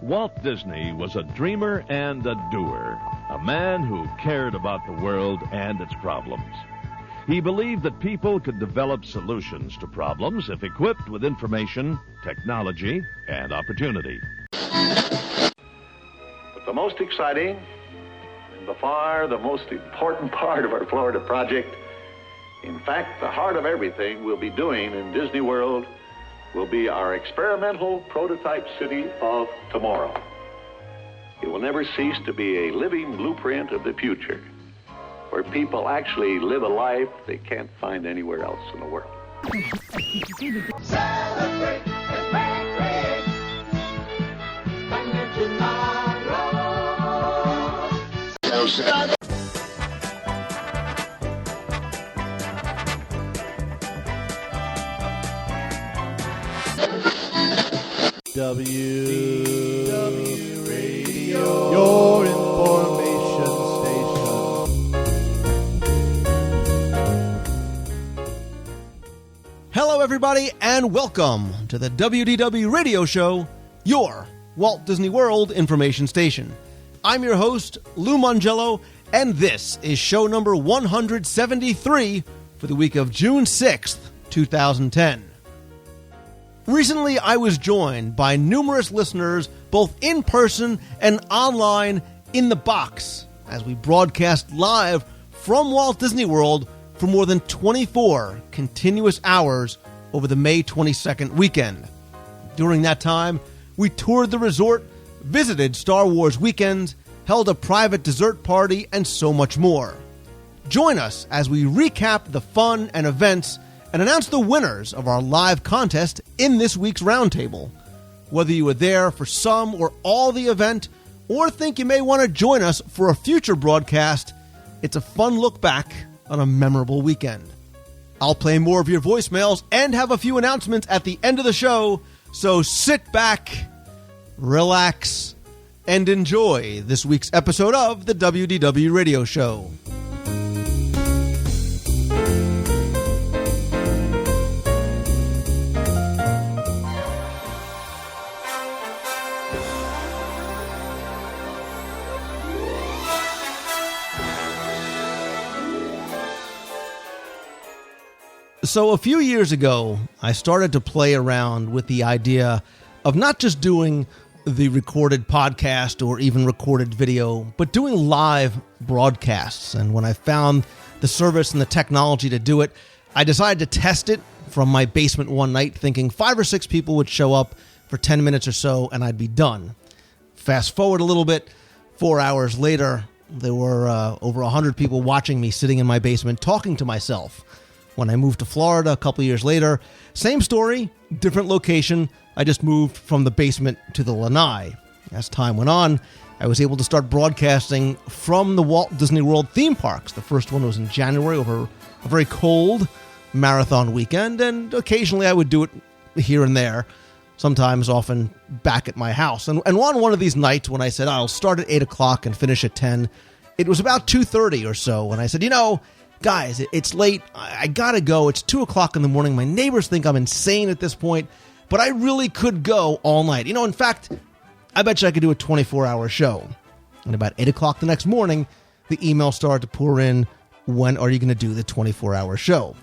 Walt Disney was a dreamer and a doer, a man who cared about the world and its problems. He believed that people could develop solutions to problems if equipped with information, technology, and opportunity. But the most exciting and by far the most important part of our Florida project, in fact, the heart of everything we'll be doing in Disney World, will be our experimental prototype city of tomorrow. It will never cease to be a living blueprint of the future, where people actually live a life they can't find anywhere else in the world. Celebrate and make great tomorrow. WDW Radio, your information station. Hello, everybody, and welcome to the WDW Radio Show, your Walt Disney World information station. I'm your host, Lou Mongello, and this is show number 173 for the week of June 6th, 2010. Recently, I was joined by numerous listeners, both in person and online, in the box, as we broadcast live from Walt Disney World for more than 24 continuous hours over the May 22nd weekend. During that time, we toured the resort, visited Star Wars weekends, held a private dessert party, and so much more. Join us as we recap the fun and events and announce the winners of our live contest in this week's roundtable. Whether you were there for some or all the event, or think you may want to join us for a future broadcast, it's a fun look back on a memorable weekend. I'll play more of your voicemails and have a few announcements at the end of the show, so sit back, relax, and enjoy this week's episode of the WDW Radio Show. So a few years ago, I started to play around with the idea of not just doing the recorded podcast or even recorded video, but doing live broadcasts. And when I found the service and the technology to do it, I decided to test it from my basement one night, thinking 5 or 6 people would show up for 10 minutes or so and I'd be done. Fast forward a little bit, 4 hours later, there were over 100 people watching me sitting in my basement talking to myself. When I moved to Florida a couple years later, same story, different location. I just moved from the basement to the lanai. As time went on, I was able to start broadcasting from the Walt Disney World theme parks. The first one was in January over a very cold marathon weekend, and occasionally I would do it here and there, sometimes often back at my house. And on one of these nights when I said, I'll start at 8 o'clock and finish at 10, it was about 2:30 or so, and I said, guys, it's late. I gotta go. It's 2 o'clock in the morning. My neighbors think I'm insane at this point, but I really could go all night. In fact, I bet you I could do a 24-hour show. And about 8 o'clock the next morning, the email started to pour in, when are you going to do the 24-hour show?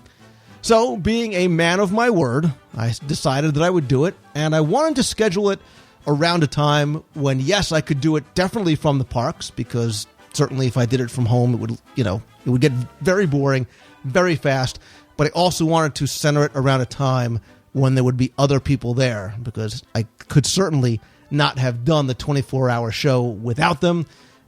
So, being a man of my word, I decided that I would do it, and I wanted to schedule it around a time when, yes, I could do it definitely from the parks, because certainly if I did it from home, it would, it would get very boring, very fast. But I also wanted to center it around a time when there would be other people there, because I could certainly not have done the 24-hour show without them.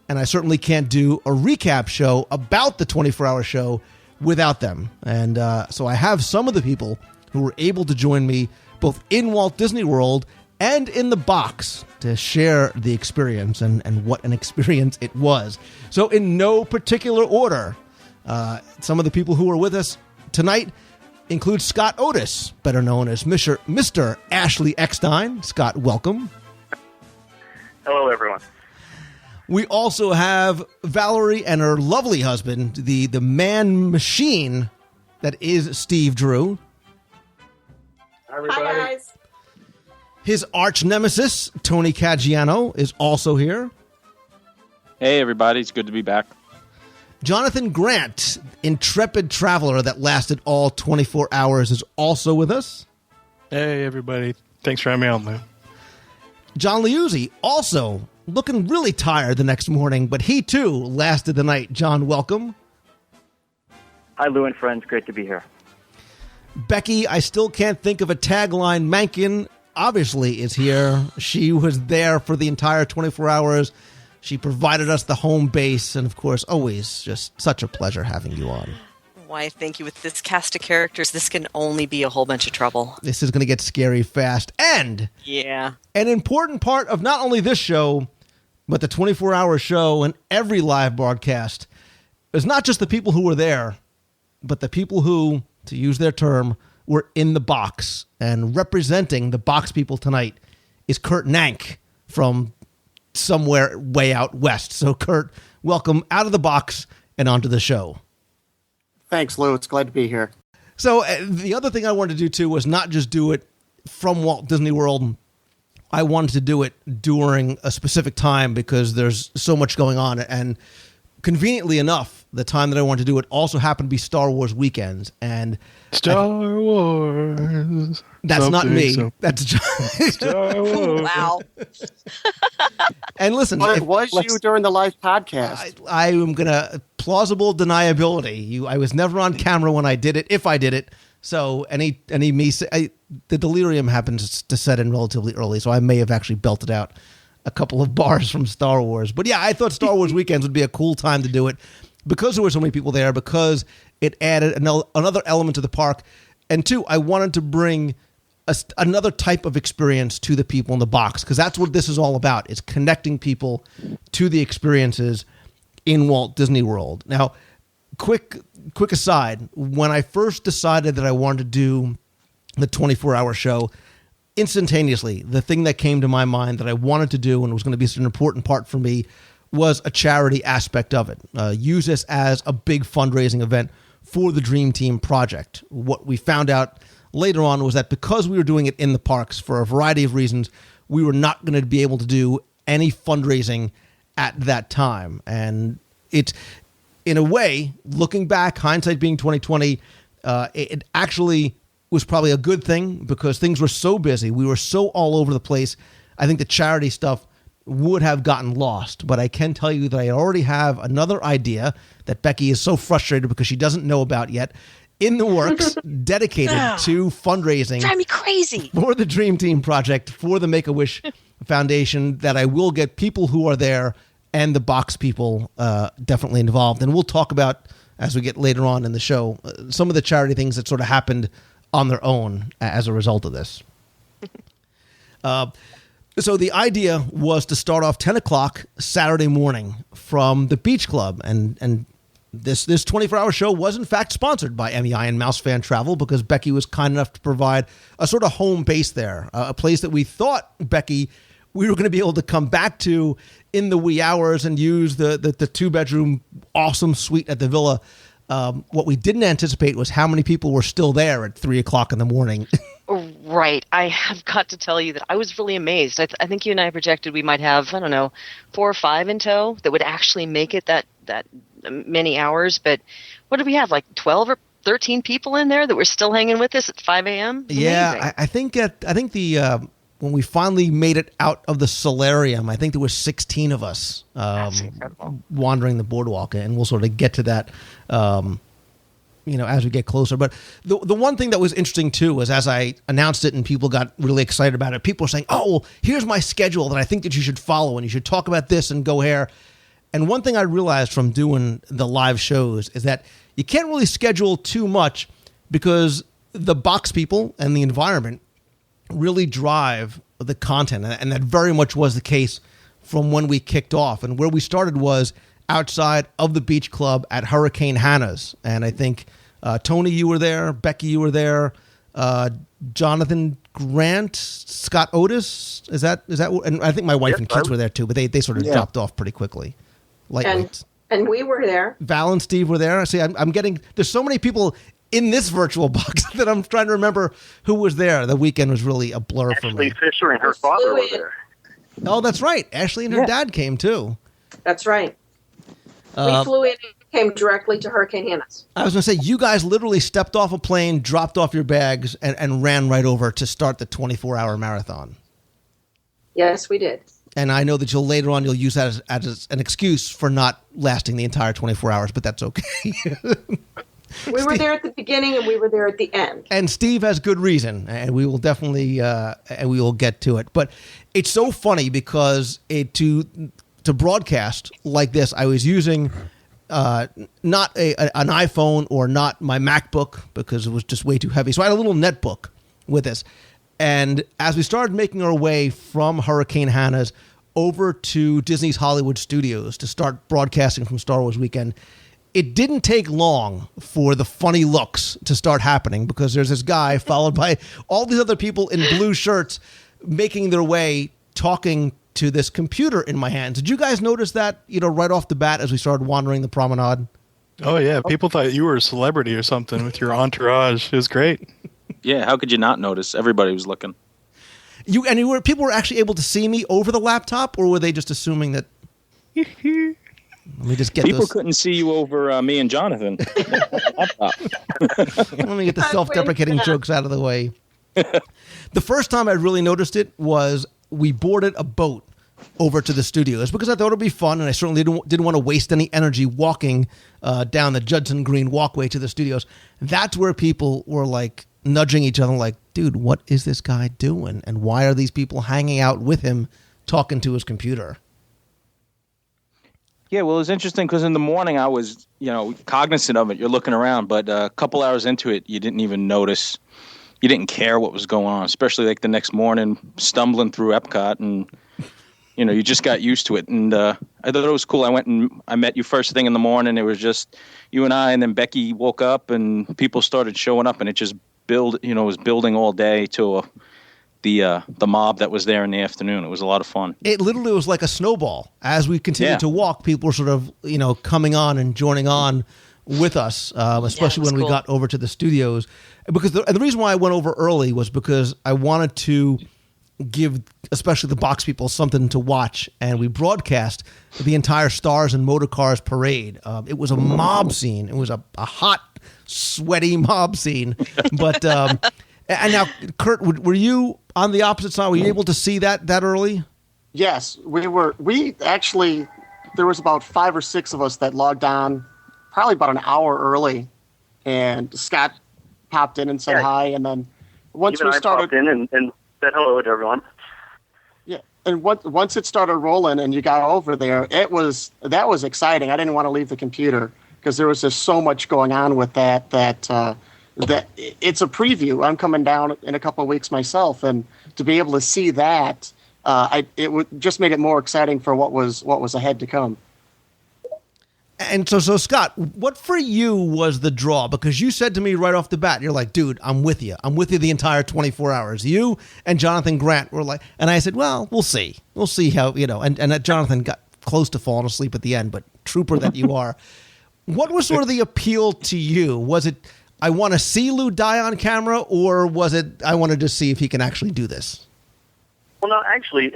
And I certainly can't do a recap show about the 24-hour show without them. And so I have some of the people who were able to join me both in Walt Disney World and in the box to share the experience, and what an experience it was. So in no particular order, some of the people who are with us tonight include Scott Otis, better known as Mr. Ashley Eckstein. Scott, welcome. Hello, everyone. We also have Valerie and her lovely husband, the man machine that is Steve Drew. Hi, everybody. Hi, guys. His arch nemesis, Tony Caggiano, is also here. Hey, everybody. It's good to be back. Jonathan Grant, intrepid traveler that lasted all 24 hours, is also with us. Hey, everybody. Thanks for having me on, Lou. John Liuzzi, also looking really tired the next morning, but he too lasted the night. John, welcome. Hi, Lou and friends. Great to be here. Becky, I still can't think of a tagline. Mankin obviously is here. She was there for the entire 24 hours. She provided us the home base, and of course, always just such a pleasure having you on. Why, thank you. With this cast of characters, this can only be a whole bunch of trouble. This is going to get scary fast. And yeah, an important part of not only this show, but the 24-hour show and every live broadcast is not just the people who were there, but the people who, to use their term, were in the box. And representing the box people tonight is Kurt Nank from somewhere way out west. So, Kurt, welcome out of the box and onto the show. Thanks, Lou. It's glad to be here. So the other thing I wanted to do, too, was not just do it from Walt Disney World. I wanted to do it during a specific time because there's so much going on. And conveniently enough, the time that I wanted to do it also happened to be Star Wars weekends. And Star Wars. That's not me. That's Star Wars. Wow. And listen, But it was you during the live podcast. I am going to plausible deniability. I was never on camera when I did it, if I did it. So the delirium happens to set in relatively early, so I may have actually belted out a couple of bars from Star Wars. But yeah, I thought Star Wars weekends would be a cool time to do it because there were so many people there, because it added another element to the park. And two, I wanted to bring another type of experience to the people in the box, because that's what this is all about. It's connecting people to the experiences in Walt Disney World. Now, quick aside, when I first decided that I wanted to do the 24-hour show, instantaneously, the thing that came to my mind that I wanted to do and was going to be such an important part for me was a charity aspect of it. Use this as a big fundraising event for the Dream Team project. What we found out later on was that because we were doing it in the parks for a variety of reasons, we were not going to be able to do any fundraising at that time. And it's, in a way, looking back, hindsight being 2020, it actually was probably a good thing because things were so busy. We were so all over the place. I think the charity stuff would have gotten lost. But I can tell you that I already have another idea that Becky is so frustrated because she doesn't know about yet, in the works, dedicated to fundraising. Drive me crazy. For the Dream Team project, for the Make-A-Wish Foundation, that I will get people who are there and the box people definitely involved. And we'll talk about, as we get later on in the show, some of the charity things that sort of happened on their own as a result of this. So the idea was to start off 10 o'clock Saturday morning from the Beach Club. And this 24-hour show was, in fact, sponsored by MEI and Mouse Fan Travel, because Becky was kind enough to provide a sort of home base there, a place that we thought, Becky, we were going to be able to come back to in the wee hours and use the two-bedroom awesome suite at the villa. What we didn't anticipate was how many people were still there at 3 o'clock in the morning. Right. I have got to tell you that I was really amazed. I think you and I projected we might have, 4 or 5 in tow that would actually make it that many hours. But what did we have, like 12 or 13 people in there that were still hanging with us at 5 a.m.? Yeah, I think when we finally made it out of the solarium, I think there were 16 of us wandering the boardwalk, and we'll sort of get to that as we get closer. But the one thing that was interesting, too, was as I announced it and people got really excited about it, people were saying, oh, well, here's my schedule that I think that you should follow, and you should talk about this and go here. And one thing I realized from doing the live shows is that you can't really schedule too much, because the box people and the environment really drive the content. And that very much was the case from when we kicked off. And where we started was outside of the Beach Club at Hurricane Hannah's. And I think, Tony, you were there. Becky, you were there. Jonathan Grant, Scott Otis. Is that? And I think my wife and kids were there too, but they sort of dropped off pretty quickly. Lightweight. And we were there. Val and Steve were there. See, I'm getting, there's so many people in this virtual box that I'm trying to remember who was there. The weekend was really a blur for me. Ashley Fisher and her father were there. Oh, that's right. Ashley and her dad came too. That's right. We flew in and came directly to Hurricane Hannah's. I was going to say, you guys literally stepped off a plane, dropped off your bags, and ran right over to start the 24-hour marathon. Yes, we did. And I know that later on you'll use that as an excuse for not lasting the entire 24 hours, but that's okay. We were there at the beginning and we were there at the end. And Steve has good reason, and we will definitely and we will get to it. But it's so funny because to broadcast like this, I was using not an iPhone or not my MacBook because it was just way too heavy. So I had a little netbook with us. And as we started making our way from Hurricane Hannah's over to Disney's Hollywood Studios to start broadcasting from Star Wars Weekend, it didn't take long for the funny looks to start happening because there's this guy followed by all these other people in blue shirts making their way, talking to this computer in my hands. Did you guys notice that, right off the bat as we started wandering the promenade? Oh, yeah. People thought you were a celebrity or something with your entourage. It was great. Yeah, how could you not notice? Everybody was looking. People were actually able to see me over the laptop, or were they just assuming that? Let me just get People couldn't see you over me and Jonathan. Let me get the self-deprecating jokes out of the way. The first time I really noticed it was we boarded a boat over to the studios because I thought it would be fun, and I certainly didn't want to waste any energy walking down the Judson Green walkway to the studios. That's where people were like nudging each other like, dude, what is this guy doing? And why are these people hanging out with him talking to his computer? Yeah, well, it was interesting because in the morning I was, cognizant of it. You're looking around, but a couple hours into it, you didn't even notice. You didn't care what was going on, especially like the next morning, stumbling through Epcot, and you just got used to it. And I thought it was cool. I went and I met you first thing in the morning. It was just you and I, and then Becky woke up, and people started showing up, and it just was building all day to the mob that was there in the afternoon. It was a lot of fun. It literally was like a snowball. As we continued to walk, people were sort of, coming on and joining on with us, especially when we got over to the studios. Because the reason why I went over early was because I wanted to give, especially the box people, something to watch. And we broadcast the entire Stars and Motor Cars parade. It was a mob scene. It was a hot, sweaty mob scene. But and now, Kurt, were you on the opposite side? Were you able to see that early? Yes, we were. We actually, there was about 5 or 6 of us that logged on probably about an hour early. And Scott popped in and said hi. And then once we started... I popped in and said hello to everyone. Yeah, and once it started rolling and you got over there, that was exciting. I didn't want to leave the computer because there was just so much going on with that it's a preview. I'm coming down in a couple of weeks myself, and to be able to see that, just made it more exciting for what was ahead to come. And so Scott, what for you was the draw? Because you said to me right off the bat, you're like, dude, I'm with you. I'm with you the entire 24 hours. You and Jonathan Grant were like, and I said, well, we'll see. We'll see how, and that Jonathan got close to falling asleep at the end, but trooper that you are. What was sort of the appeal to you? Was it, I want to see Lou die on camera, or was it, I wanted to see if he can actually do this? Well, no, actually,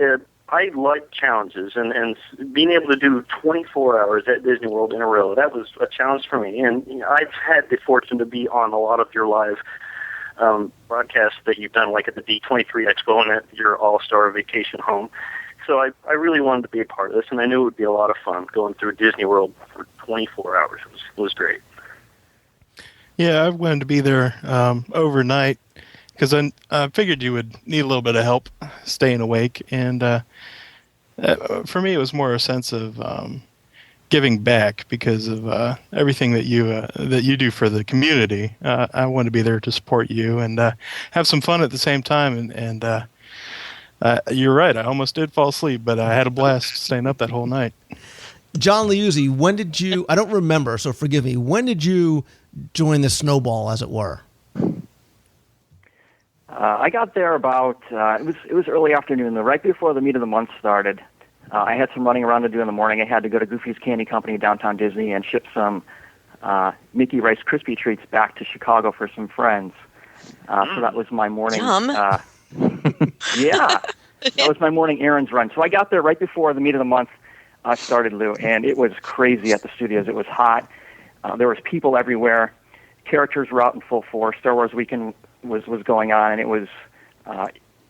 I like challenges, and being able to do 24 hours at Disney World in a row, that was a challenge for me. And I've had the fortune to be on a lot of your live broadcasts that you've done, like at the D23 Expo and at your All-Star Vacation home. So I really wanted to be a part of this, and I knew it would be a lot of fun going through Disney World for 24 hours. It was great. Yeah, I wanted to be there overnight because I figured you would need a little bit of help staying awake. And for me, it was more a sense of giving back because of everything that you do for the community. I wanted to be there to support you and have some fun at the same time. And you're right, I almost did fall asleep, but I had a blast staying up that whole night. John Liuzzi, when did you, I don't remember, so forgive me, when did you join the snowball, as it were? I got there about, it was early afternoon, right before the meat of the month started. I had some running around to do in the morning. I had to go to Goofy's Candy Company downtown Disney and ship some Mickey Rice Krispie treats back to Chicago for some friends. So that was my morning. Yum. Yeah, that was my morning errands run. So I got there right before the meat of the month started, Lou, and it was crazy at the studios. It was hot. There was people everywhere. Characters were out in full force. Star Wars Weekend was going on, and it was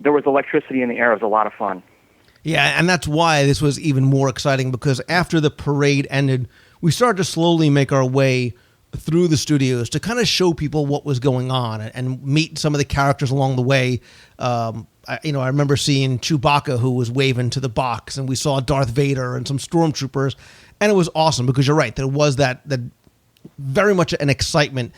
there was electricity in the air. It was a lot of fun. Yeah, and that's why this was even more exciting, because after the parade ended, we started to slowly make our way through the studios to kind of show people what was going on and meet some of the characters along the way. I remember seeing Chewbacca, who was waving to the box, and we saw Darth Vader and some stormtroopers, and it was awesome because you're right, there was that very much an excitement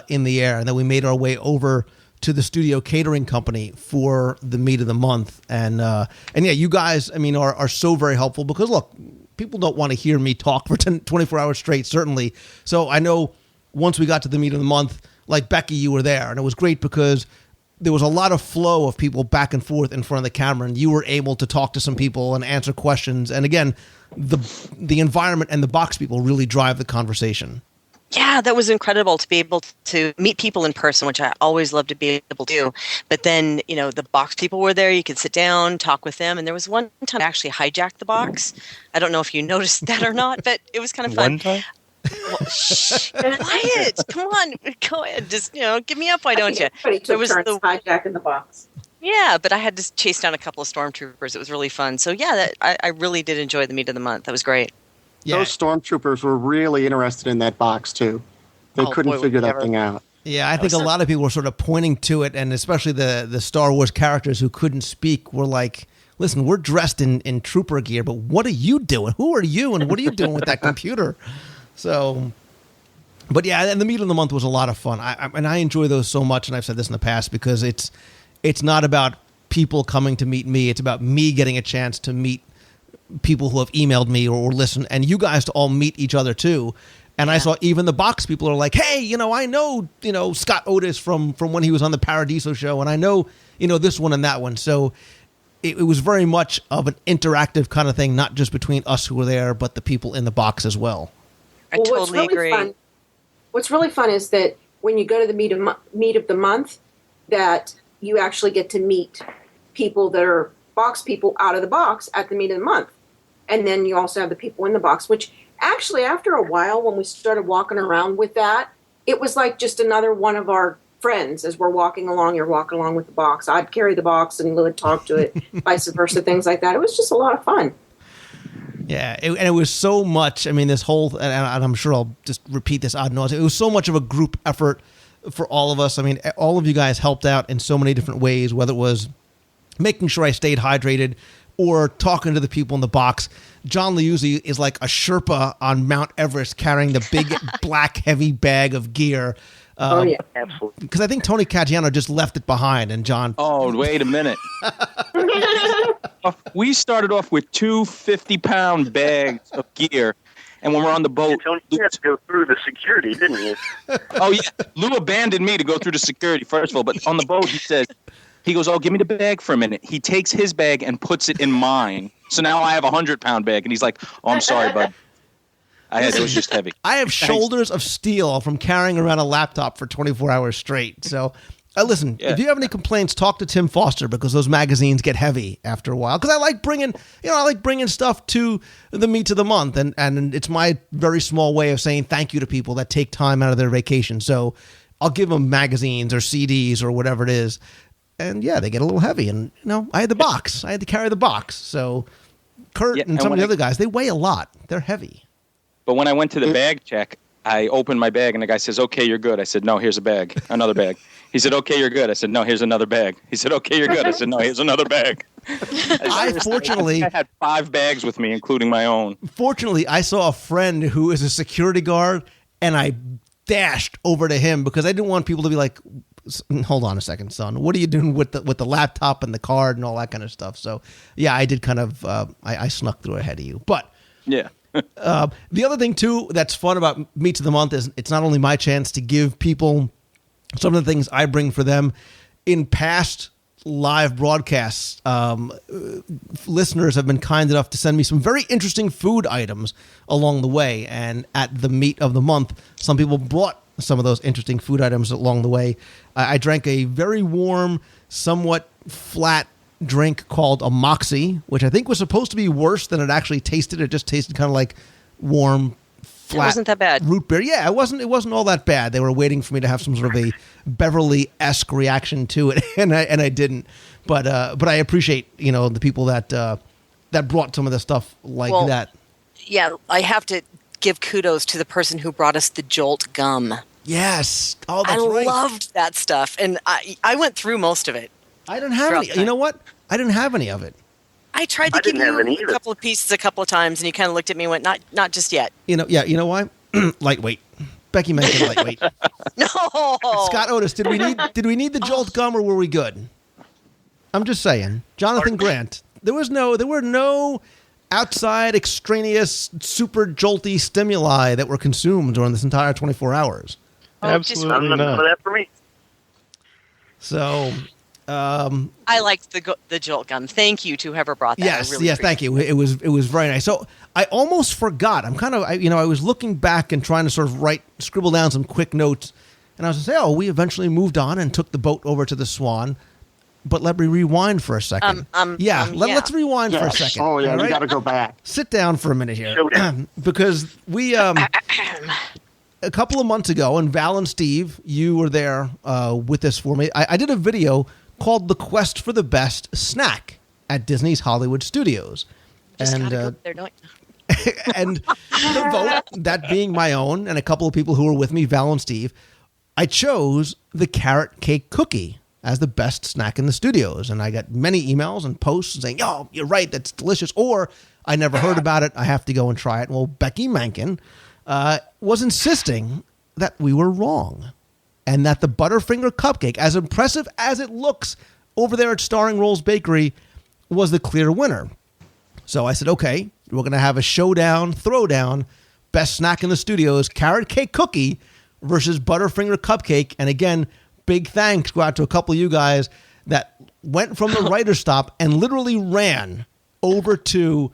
in the air, and then we made our way over to the studio catering company for the meat of the month. And yeah, you guys, I mean, are so very helpful because, look, people don't want to hear me talk for 24 hours straight, certainly. So I know once we got to the meat of the month, like Becky, you were there, and it was great because there was a lot of flow of people back and forth in front of the camera, and you were able to talk to some people and answer questions. And again, the environment and the box people really drive the conversation. Yeah, that was incredible to be able to meet people in person, which I always love to be able to do. But then, the box people were there. You could sit down, talk with them. And there was one time I actually hijacked the box. I don't know if you noticed that or not, but it was kind of fun. One time? Well, shh, quiet. Come on. Go ahead. Just, give me up. Why don't you? Everybody took turns hijacking the box. Yeah, but I had to chase down a couple of stormtroopers. It was really fun. So, yeah, I really did enjoy the meat of the month. That was great. Yeah. Those stormtroopers were really interested in that box, too. They couldn't figure that thing out. Yeah, I think a lot of people were sort of pointing to it, and especially the Star Wars characters who couldn't speak were like, listen, we're dressed in trooper gear, but what are you doing? Who are you, and what are you doing with that computer? So, but yeah, and the meat of the month was a lot of fun. I enjoy those so much, and I've said this in the past, because it's not about people coming to meet me. It's about me getting a chance to meet people who have emailed me or listened, and you guys to all meet each other too. And I saw even the box people are like, hey, I know, Scott Otis from when he was on the Paradiso show, and I know, this one and that one. So it was very much of an interactive kind of thing, not just between us who were there, but the people in the box as well. I totally agree. What's really fun is that when you go to the meet of the month, that you actually get to meet people that are box people out of the box at the meet of the month. And then you also have the people in the box, which actually after a while, when we started walking around with that, it was like just another one of our friends. As we're walking along, you're walking along with the box. I'd carry the box and Lou would talk to it, vice versa, things like that. It was just a lot of fun. Yeah, and it was so much, I mean, this whole, and I'm sure I'll just repeat this ad nauseum, it was so much of a group effort for all of us. I mean, all of you guys helped out in so many different ways, whether it was making sure I stayed hydrated or talking to the people in the box. John Liuzzi is like a Sherpa on Mount Everest carrying the big black heavy bag of gear. Oh, yeah, absolutely. Because I think Tony Caggiano just left it behind, and John... Oh, wait a minute. We started off with two 50-pound bags of gear, and when we're on the boat... Tony had to go through the security, didn't he? Oh, yeah. Lou abandoned me to go through the security, first of all, but on the boat, he goes, oh, give me the bag for a minute. He takes his bag and puts it in mine. So now I have a 100-pound bag, and he's like, oh, I'm sorry, bud. It was just heavy. I have shoulders of steel from carrying around a laptop for 24 hours straight. So, listen, if you have any complaints, talk to Tim Foster, because those magazines get heavy after a while. Because I like bringing stuff to the meet of the month, and it's my very small way of saying thank you to people that take time out of their vacation. So I'll give them magazines or CDs or whatever it is. And yeah, they get a little heavy. And, I had the box. I had to carry the box. So Kurt and some of the other guys, they weigh a lot. They're heavy. But when I went to the bag check, I opened my bag, and the guy says, okay, you're good. I said, no, here's a bag, another bag. He said, okay, you're good. I said, no, here's another bag. He said, okay, you're good. I said, no, here's another bag. I had 5 bags with me, including my own. Fortunately, I saw a friend who is a security guard, and I dashed over to him because I didn't want people to be like, hold on a second, son. What are you doing with the laptop and the card and all that kind of stuff? So, yeah, I did kind of, I snuck through ahead of you. But yeah. The other thing, too, that's fun about Meets of the Month is it's not only my chance to give people some of the things I bring for them. In past live broadcasts, listeners have been kind enough to send me some very interesting food items along the way. And at the meat of the month, some people brought some of those interesting food items along the way. I drank a very warm, somewhat flat drink called a Moxie, which I think was supposed to be worse than it actually tasted. It just tasted kind of like warm, flat. It wasn't that bad. Root beer. Yeah, it wasn't all that bad. They were waiting for me to have some sort of a Beverly-esque reaction to it, and I didn't. But I appreciate, the people that brought some of the stuff like that. Yeah, I have to give kudos to the person who brought us the Jolt gum. Yes. Oh, that's I right. loved that stuff, and I went through most of it. I didn't have any. You know what? I didn't have any of it. I tried to give you a couple of pieces a couple of times, and you kind of looked at me and went, not just yet. You know why? Lightweight. Becky mentioned lightweight. No. Scott Otis, did we need the Jolt gum, or were we good? I'm just saying. Jonathan Grant, there were no outside extraneous super jolty stimuli that were consumed during this entire 24 hours. Absolutely not. None of that for me. So, I liked the Jolt gum. Thank you to whoever brought that. Yes, thank you. It was very nice. So I almost forgot. I was looking back and trying to sort of scribble down some quick notes, and I was going to say, we eventually moved on and took the boat over to the Swan. But let me rewind for a second. Let's rewind for a second. Oh, yeah, right? we got to go back. Sit down for a minute here. Because we, a couple of months ago, and Val and Steve, you were there with us for me. I did a video called The Quest for the Best Snack at Disney's Hollywood Studios. Just gotta go there, don't you? And the vote, that being my own, and a couple of people who were with me, Val and Steve, I chose the carrot cake cookie as the best snack in the studios. And I got many emails and posts saying, "Yo, you're right, that's delicious," or "I never heard about it, I have to go and try it." Well, Becky Mankin was insisting that we were wrong, and that the Butterfinger cupcake, as impressive as it looks over there at Starring Rolls Bakery, was the clear winner. So I said, okay, we're going to have a throwdown, best snack in the studios, carrot cake cookie versus Butterfinger cupcake. And again, big thanks go out to a couple of you guys that went from the writer's stop and literally ran over to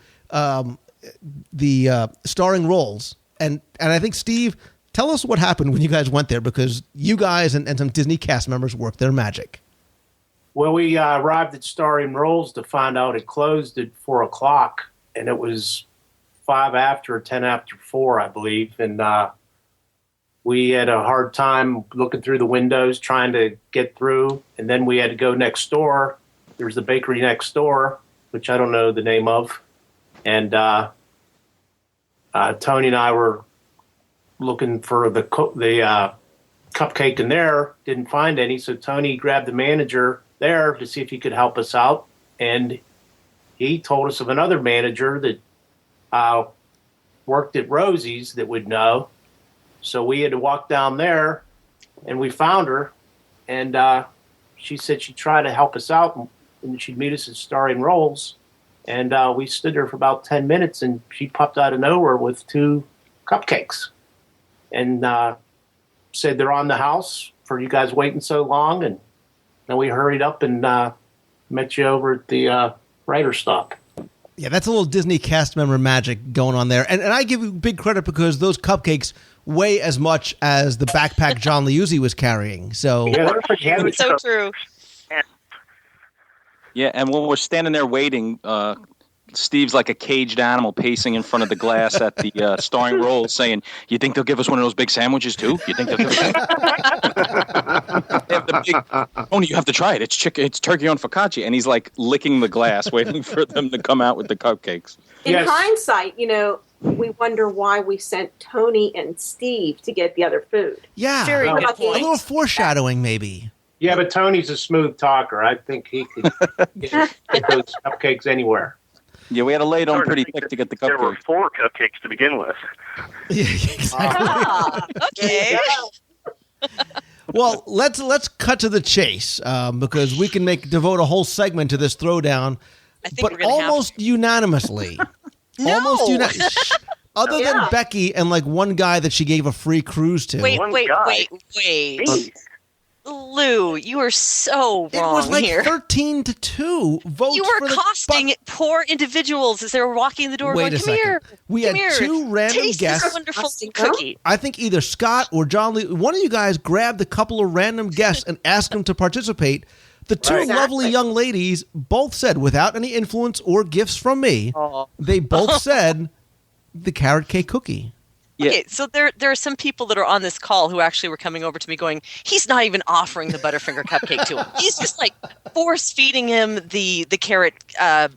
the Starring Rolls. And I think, Steve, tell us what happened when you guys went there, because you guys and some Disney cast members worked their magic. Well, we arrived at Starring Rolls to find out it closed at 4 o'clock, and it was 5 after or 10 after 4, I believe. And we had a hard time looking through the windows trying to get through. And then we had to go next door. There's the bakery next door, which I don't know the name of. And Tony and I were looking for the cupcake in there, didn't find any. So Tony grabbed the manager there to see if he could help us out. And he told us of another manager that worked at Rosie's that would know. So we had to walk down there, and we found her. And she said she'd try to help us out, and she'd meet us at Starring Rolls. And we stood there for about 10 minutes, and she popped out of nowhere with 2 cupcakes. And said they're on the house for you guys waiting so long. And then we hurried up and met you over at the writer's stop. Yeah, that's a little Disney cast member magic going on there. And I give you big credit because those cupcakes weigh as much as the backpack John Liuzzi was carrying. So it's so true. Yeah, and when we're standing there waiting, Steve's like a caged animal pacing in front of the glass at the Starring Rolls saying, "You think they'll give us one of those big sandwiches too? You think they'll give us They have the big, Tony, you have to try it. It's turkey on focaccia." And he's like licking the glass, waiting for them to come out with the cupcakes. In hindsight, we wonder why we sent Tony and Steve to get the other food. Yeah, Very good a little foreshadowing maybe. Yeah, but Tony's a smooth talker. I think he could get those cupcakes anywhere. Yeah, we had to lay it on pretty thick to get the cupcakes. There were 4 cupcakes to begin with. Yeah, exactly. Okay. Well, let's cut to the chase because we can devote a whole segment to this throwdown, but almost unanimously. No. Almost unanimously. Other than Becky and like one guy that she gave a free cruise to. Wait. Lou, you are so wrong It was like here. 13-2 votes. You were for the costing poor individuals as they were walking the door. Wait going, a Come second. here. We come had here. two random Taste guests. this wonderful cookie. I think either Scott or John Lee, one of you guys grabbed a couple of random guests and asked them to participate. The two lovely young ladies both said, without any influence or gifts from me, they both said the carrot cake cookie. Yeah. Okay, so there are some people that are on this call who actually were coming over to me going, he's not even offering the Butterfinger cupcake to him. He's just like force feeding him the carrot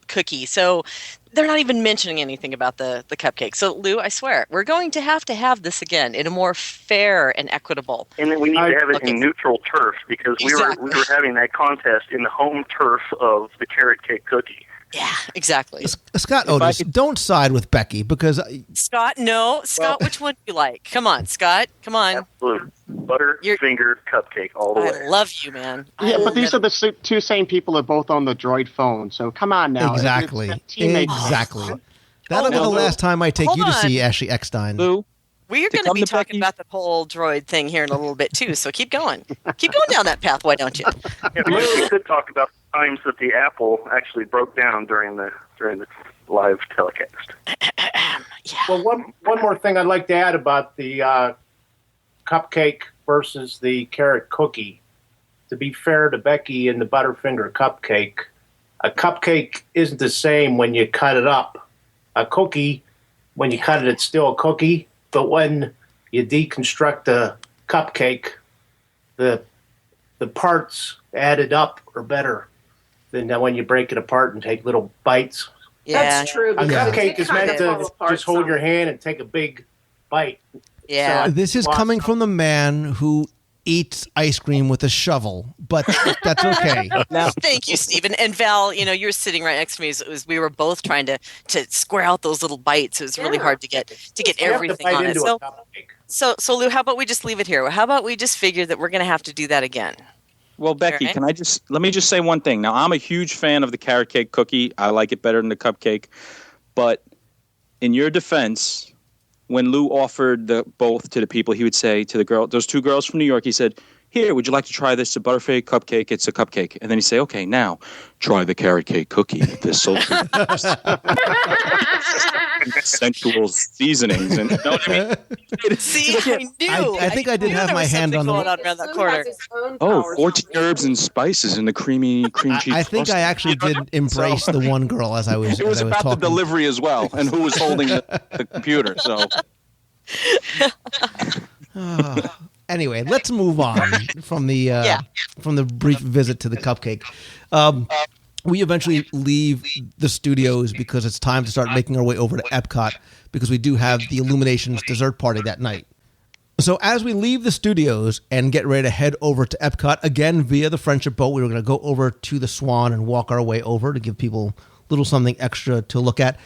cookie. So they're not even mentioning anything about the cupcake. So Lou, I swear, we're going to have this again in a more fair and equitable. And then we need to have it in neutral turf because we were having that contest in the home turf of the carrot cake cookie. Yeah, exactly. Scott Otis, don't side with Becky because Scott, no. Scott, which one do you like? Come on, Scott. Come on. Absolute Butterfinger cupcake all the way. I love you, man. Yeah, but these are the two same people that both own the Droid phone. So come on now. Exactly. Exactly. That'll be the last time I take Hold you to on. see Ashley Eckstein. Lou, We're going to be talking about the whole droid thing here in a little bit, too. So keep going. Keep going down that path, why don't you? Yeah, we could talk about the times that the apple actually broke down during the live telecast. Well, one more thing I'd like to add about the cupcake versus the carrot cookie. To be fair to Becky and the Butterfinger cupcake, a cupcake isn't the same when you cut it up. A cookie, when you cut it, it's still a cookie. But when you deconstruct a cupcake, the parts added up are better than when you break it apart and take little bites. Yeah. That's true. A because cupcake it is kinda meant falls to apart just hold some. your hand and take a big bite. Yeah. So This is coming from the man who eats ice cream with a shovel, but that's okay. Thank you, Stephen. And Val, you were sitting right next to me. So we were both trying to square out those little bites. It was really hard to get you have to everything bite on it. into a cupcake. So Lou, how about we just leave it here? How about we just figure that we're going to have to do that again? Well, Becky, Alright. let me just say one thing. Now, I'm a huge fan of the carrot cake cookie. I like it better than the cupcake. But in your defense, when Lou offered both to the people, he would say to those two girls from New York, he said, "Here, would you like to try this? It's a Butterfinger cupcake. It's a cupcake." And then he'd say, "Okay, now try the carrot cake cookie. This sultry sensual seasonings." And you know what I mean? See, I knew. I think I did knew have there my was hand something on the. going on around that corner. 14 herbs and spices in the cream cheese. I think I actually did embrace the one girl as I was. It was as I was about talking. the delivery as well, and who was holding the computer. So Anyway, let's move on from the brief visit to the cupcake. We eventually leave the studios because it's time to start making our way over to Epcot because we do have the Illuminations dessert party that night. So as we leave the studios and get ready to head over to Epcot, again via the Friendship Boat, we were going to go over to the Swan and walk our way over to give people a little something extra to look at.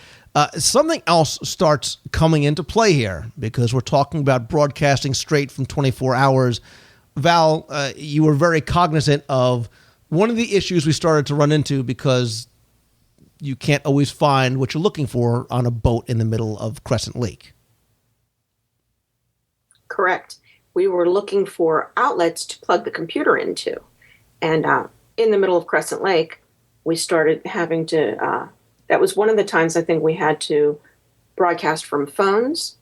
Something else starts coming into play here because we're talking about broadcasting straight from 24 hours. Val, you were very cognizant of one of the issues we started to run into because you can't always find what you're looking for on a boat in the middle of Crescent Lake. Correct. We were looking for outlets to plug the computer into. And in the middle of Crescent Lake, we started having to, that was one of the times I think we had to broadcast from phones.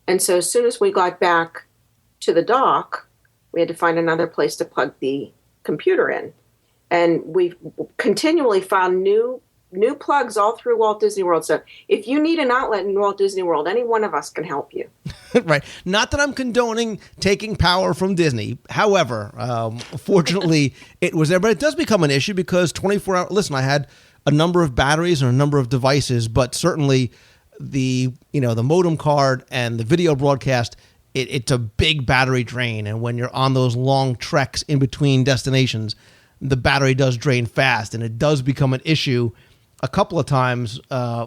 And so as soon as we got back to the dock, we had to find another place to plug the computer in. And we've continually found new plugs all through Walt Disney World. So if you need an outlet in Walt Disney World, any one of us can help you. Right. Not that I'm condoning taking power from Disney. However, fortunately, it was there. But it does become an issue because 24 hours. Listen, I had a number of batteries and a number of devices, but certainly the modem card and the video broadcast, it's a big battery drain. And when you're on those long treks in between destinations, the battery does drain fast, and it does become an issue a couple of times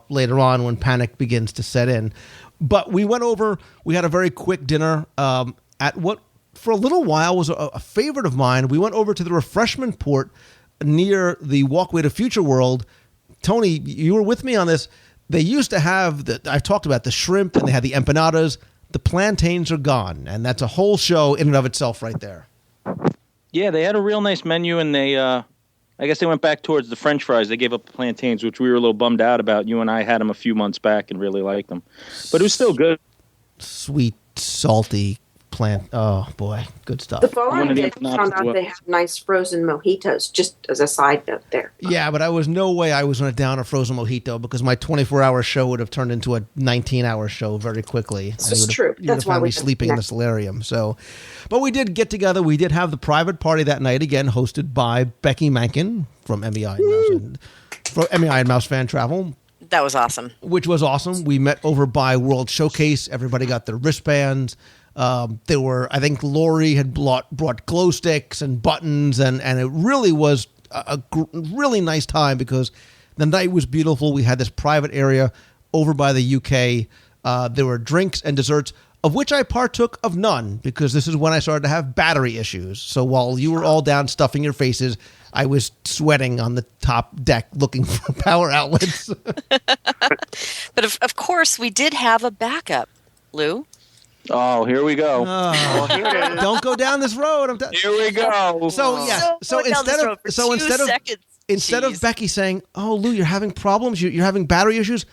later on when panic begins to set in. But we went over, we had a very quick dinner at what for a little while was a favorite of mine. We went over to the refreshment port near the Walkway to Future World. Tony, you were with me on this. They used to have, I've talked about the shrimp, and they had the empanadas. The plantains are gone, and that's a whole show in and of itself right there. Yeah, they had a real nice menu, and they, I guess they went back towards the French fries. They gave up the plantains, which we were a little bummed out about. You and I had them a few months back and really liked them, but it was still good. Sweet, salty plant. Oh boy, good stuff. The following day, I found out they have nice frozen mojitos. Just as a side note, there. Yeah, but I was no way I was going to down a frozen mojito because my 24-hour show would have turned into a 19-hour show very quickly. This is true. That's why we sleeping in the solarium. So, but we did get together. We did have the private party that night again, hosted by Becky Mankin from MEI and Mouse Fan Travel. That was awesome. Which was awesome. We met over by World Showcase. Everybody got their wristbands. There were, I think Lori had brought glow sticks and buttons, and it really was a really nice time because the night was beautiful. We had this private area over by the UK. There were drinks and desserts, of which I partook of none because this is when I started to have battery issues. So while you were all down stuffing your faces, I was sweating on the top deck looking for power outlets. But of course, we did have a backup, Lou. Oh, here we go. Don't go down this road. Here we go. So yes. So instead of Becky saying, "Oh, Lou, you're having problems. You're having battery issues.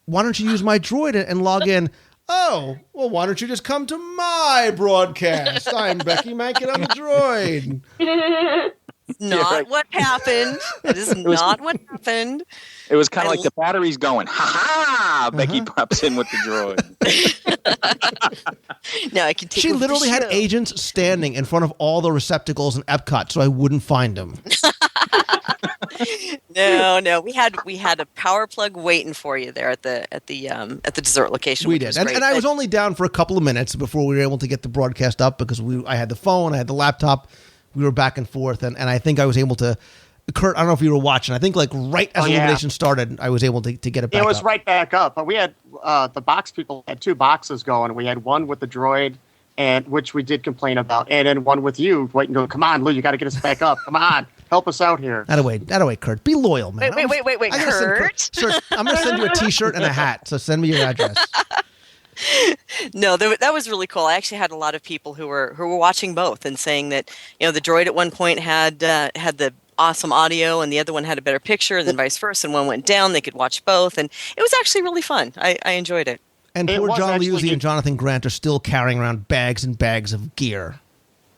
Why don't you use my droid and log in?" Oh, well, why don't you just come to my broadcast? I'm Becky Mankin on the droid. Not what happened. That is not what happened. It was kind of like the battery's going, ha-ha! Becky pops in with the droid. No, I can take. She literally had agents standing in front of all the receptacles in Epcot so I wouldn't find them. No, we had a power plug waiting for you there at the dessert location. We did, and I was only down for a couple of minutes before we were able to get the broadcast up because I had the phone, I had the laptop, we were back and forth, and I think I was able to. Kurt, I don't know if you were watching. I think like right as Illumination started, I was able to get it back up. It was right back up, but we had the box people had two boxes going. We had one with the droid, and which we did complain about, and then one with you waiting to go, come on, Lou, you got to get us back up. Come on. Help us out here. That away, Kurt. Be loyal, man. Wait, Kurt. Sir, I'm going to send you a T-shirt and a hat, so send me your address. No, that was really cool. I actually had a lot of people who were watching both and saying that the droid at one point had the awesome audio and the other one had a better picture, and then vice versa. And one went down, they could watch both, and it was actually really fun. I enjoyed it. And poor John Liuzzi and Jonathan Grant are still carrying around bags and bags of gear.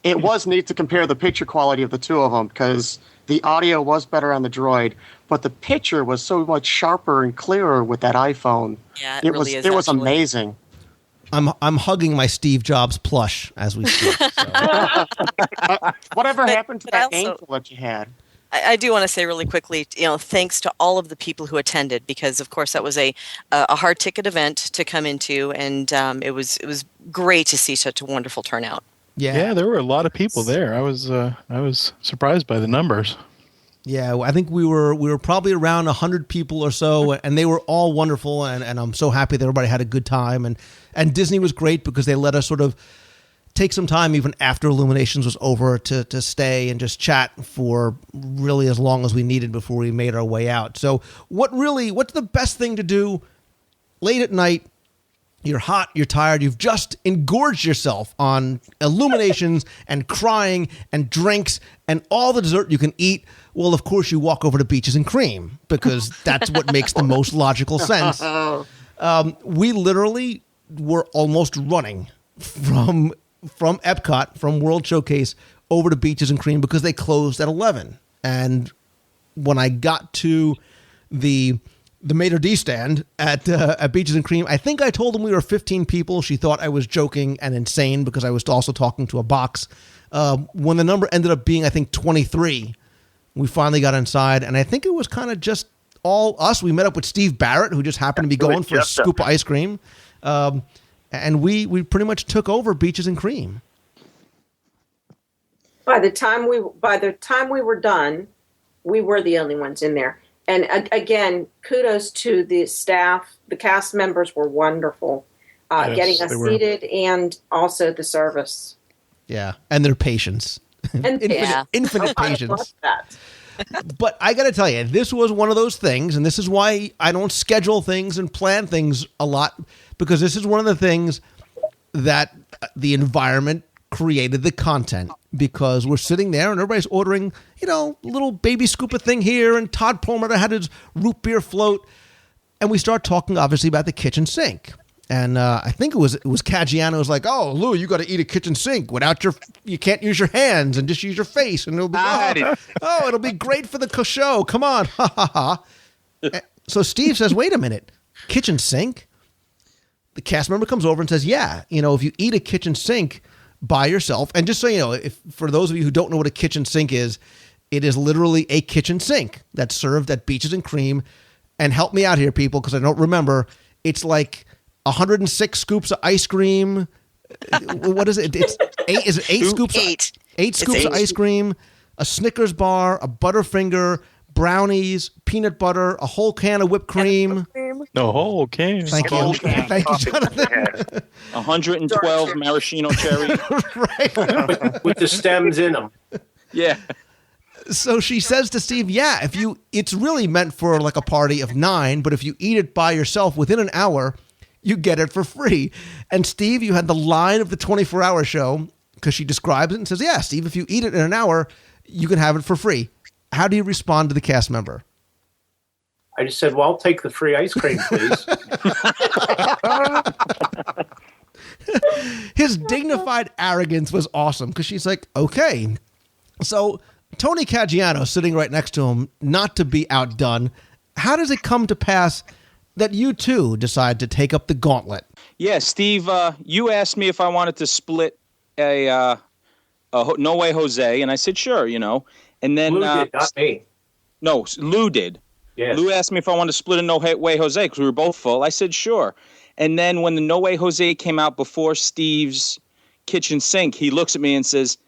It was neat to compare the picture quality of the two of them because the audio was better on the droid, but the picture was so much sharper and clearer with that iPhone. Yeah, it really is. It was amazing. I'm hugging my Steve Jobs plush as we speak. So. Whatever happened to that ankle that you had? I do want to say really quickly, thanks to all of the people who attended, because of course that was a hard ticket event to come into, and it was great to see such a wonderful turnout. Yeah, there were a lot of people there. I was surprised by the numbers. Yeah, I think we were probably around 100 people or so, and they were all wonderful, and I'm so happy that everybody had a good time, and Disney was great because they let us sort of take some time even after Illuminations was over to stay and just chat for really as long as we needed before we made our way out. So what's the best thing to do late at night? You're hot, you're tired, you've just engorged yourself on Illuminations and crying and drinks and all the dessert you can eat. Well, of course, you walk over to Beaches and Cream because that's what makes the most logical sense. We literally were almost running from Epcot, from World Showcase, over to Beaches and Cream because they closed at 11. And when I got to the Maitre D stand at Beaches and Cream, I think I told them we were 15 people. She thought I was joking and insane because I was also talking to a box. When the number ended up being, I think, 23, we finally got inside, and I think it was kind of just all us. We met up with Steve Barrett, who just happened to be going for a scoop of ice cream, and we pretty much took over Beaches and Cream. By the time we were done, we were the only ones in there. And again, kudos to the staff. The cast members were wonderful, getting us seated, and also the service. Yeah, and their patience. And infinite patience. But I got to tell you, this was one of those things, and this is why I don't schedule things and plan things a lot, because this is one of the things that the environment created the content because we're sitting there and everybody's ordering, little baby scoop of thing here, and Todd Perlmutter had his root beer float, and we start talking obviously about the kitchen sink. And I think it was Caggiano was like, "Oh, Lou, you got to eat a kitchen sink without you can't use your hands and just use your face, and it'll be it'll be great for the show. Come on, ha ha ha." So Steve says, "Wait a minute, kitchen sink." The cast member comes over and says, "Yeah, if you eat a kitchen sink by yourself," and just so you know, if for those of you who don't know what a kitchen sink is, it is literally a kitchen sink that's served at Beaches and Cream. And help me out here, people, because I don't remember. It's like 106 scoops of ice cream. What is it? It's eight. Is it eight scoops? Eight scoops of ice cream, a Snickers bar, a Butterfinger, brownies, peanut butter, a whole can of whipped cream. The whole can. Thank you. Thank you, Jonathan. 112 maraschino cherry. Right. with the stems in them. Yeah. So she says to Steve, "Yeah, it's really meant for like a party of 9, but if you eat it by yourself within an hour, you get it for free." And Steve, you had the line of the 24-hour show because she describes it and says, "Yeah, Steve, if you eat it in an hour, you can have it for free." How do you respond to the cast member? I just said, "Well, I'll take the free ice cream, please." His dignified arrogance was awesome because she's like, "Okay." So Tony Caggiano sitting right next to him, not to be outdone. How does it come to pass that you two decide to take up the gauntlet? Yeah, Steve, you asked me if I wanted to split a No Way Jose, and I said sure, And then Lou did, not me. No, Lou did. Yes. Lou asked me if I wanted to split a No Way Jose because we were both full. I said sure. And then when the No Way Jose came out before Steve's kitchen sink, he looks at me and says,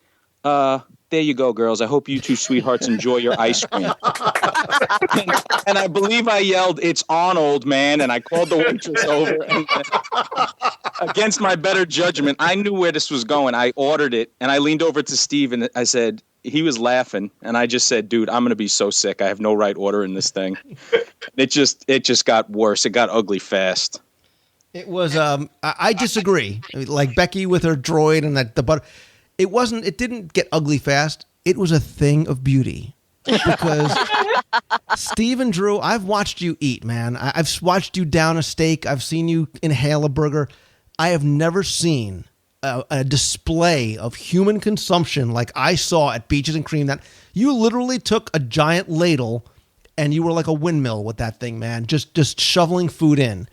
"There you go, girls. I hope you two sweethearts enjoy your ice cream." and I believe I yelled, "It's on, old man," and I called the waitress over. And, against my better judgment, I knew where this was going. I ordered it, and I leaned over to Steve, and I said, he was laughing, and I just said, "Dude, I'm going to be so sick. I have no right ordering this thing." It just got worse. It got ugly fast. It was, I disagree. Like Becky with her droid and the butter. It didn't get ugly fast. It was a thing of beauty because Steve and Drew, I've watched you eat, man. I've watched you down a steak. I've seen you inhale a burger. I have never seen a display of human consumption like I saw at Beaches and Cream. That you literally took a giant ladle and you were like a windmill with that thing, man. Just shoveling food in.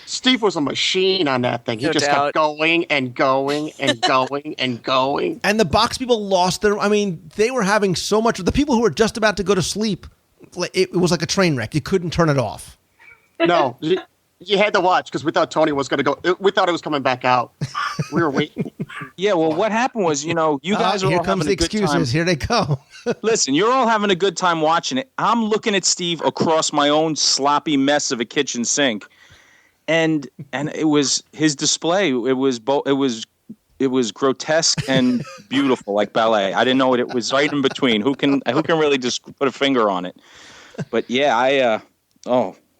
Steve was a machine on that thing. He just kept going and going and going and going. And the box people lost they were having so much. The people who were just about to go to sleep, it was like a train wreck. You couldn't turn it off. No, you had to watch because we thought Tony was going to go. We thought it was coming back out. We were waiting. Yeah, well, what happened was, you guys are all having a good time. Here comes the excuses. Here they go. Listen, you're all having a good time watching it. I'm looking at Steve across my own sloppy mess of a kitchen sink. And it was his display. It was grotesque and beautiful, like ballet. I didn't know it was right in between. Who can really just put a finger on it? But yeah,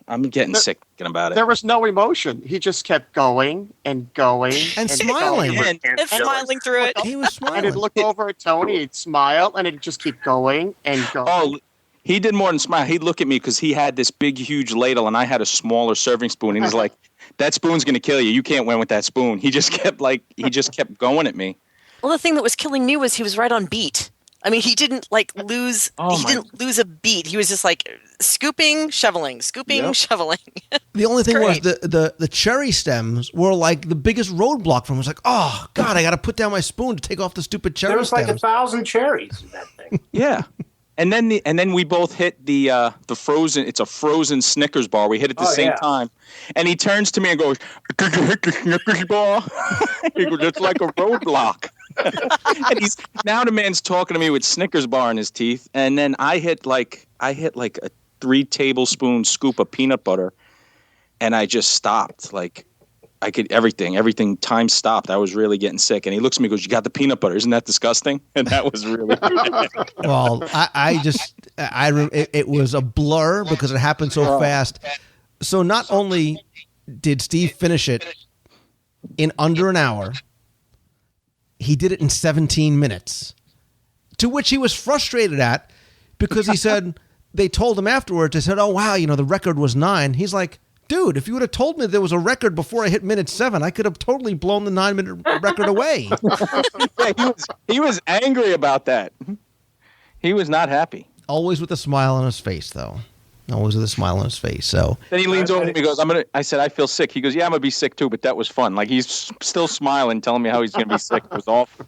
I'm getting sick thinking about it. There was no emotion. He just kept going and going and smiling going. And smiling through it. He was smiling. And he'd look over at Tony, he'd smile, and it'd just keep going and going. Oh, he did more than smile. He'd look at me because he had this big, huge ladle, and I had a smaller serving spoon. And he's like, "That spoon's going to kill you. You can't win with that spoon." He just kept going at me. Well, the thing that was killing me was he was right on beat. I mean, he didn't lose. He didn't lose a beat. He was just like scooping, shoveling, shoveling. The only thing was the cherry stems were like the biggest roadblock for him. It was like, oh God, I got to put down my spoon to take off the stupid cherry There was stems. like 1,000 cherries in that thing. Yeah. And then we both hit the frozen. It's a frozen Snickers bar. We hit it at the same time, and he turns to me and goes, "Did you hit the Snickers bar?" He goes, "It's like a roadblock." And now the man's talking to me with Snickers bar in his teeth, and then I hit like a 3 tablespoon scoop of peanut butter, and I just stopped. Like I could everything time stopped. I was really getting sick, and he looks at me and goes, "You got the peanut butter? Isn't that disgusting?" And that was really well. It was a blur because it happened so fast. So not only did Steve finish it in under an hour, he did it in 17 minutes, to which he was frustrated at because he said, they told him afterwards, they said, oh, wow, the record was 9. He's like, dude, if you would have told me there was a record before I hit minute 7, I could have totally blown the 9-minute record away. Yeah, he was angry about that. He was not happy. Always with a smile on his face, though. Always with a smile on his face. So then he leans over to me and goes, I said, I feel sick. He goes, yeah, I'm going to be sick too, but that was fun. Like, he's still smiling, telling me how he's going to be sick. It was awful.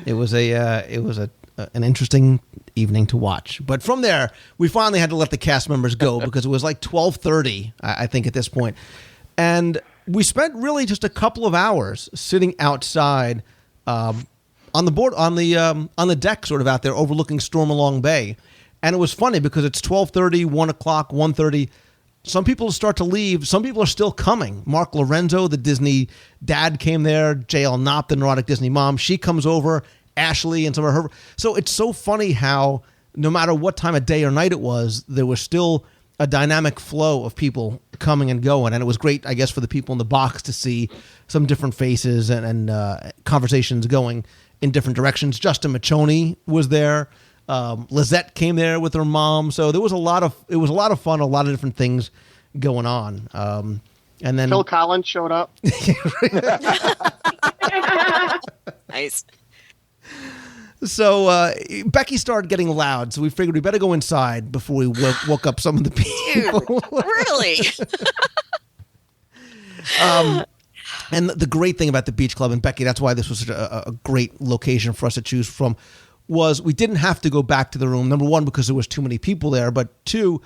It was an interesting evening to watch. But from there, we finally had to let the cast members go because it was like 12:30, I think, at this point. And we spent really just a couple of hours sitting outside on the deck, sort of out there overlooking Stormalong Bay. And it was funny because it's 12:30, 1 o'clock, 1:30. Some people start to leave. Some people are still coming. Mark Lorenzo, the Disney dad, came there. J.L. Knott, the neurotic Disney mom, she comes over. Ashley and some of her. So it's so funny how no matter what time of day or night it was, there was still a dynamic flow of people coming and going. And it was great, I guess, for the people in the box to see some different faces and conversations going in different directions. Justin Machoni was there. Lizette came there with her mom. So it was a lot of fun, a lot of different things going on. And then Phil Collins showed up. Nice. So Becky started getting loud, so we figured we better go inside before we woke up some of the people. Dude, really? And the great thing about the Beach Club, and Becky, that's why this was such a great location for us to choose from, was we didn't have to go back to the room. Number one, because there was too many people there, but two,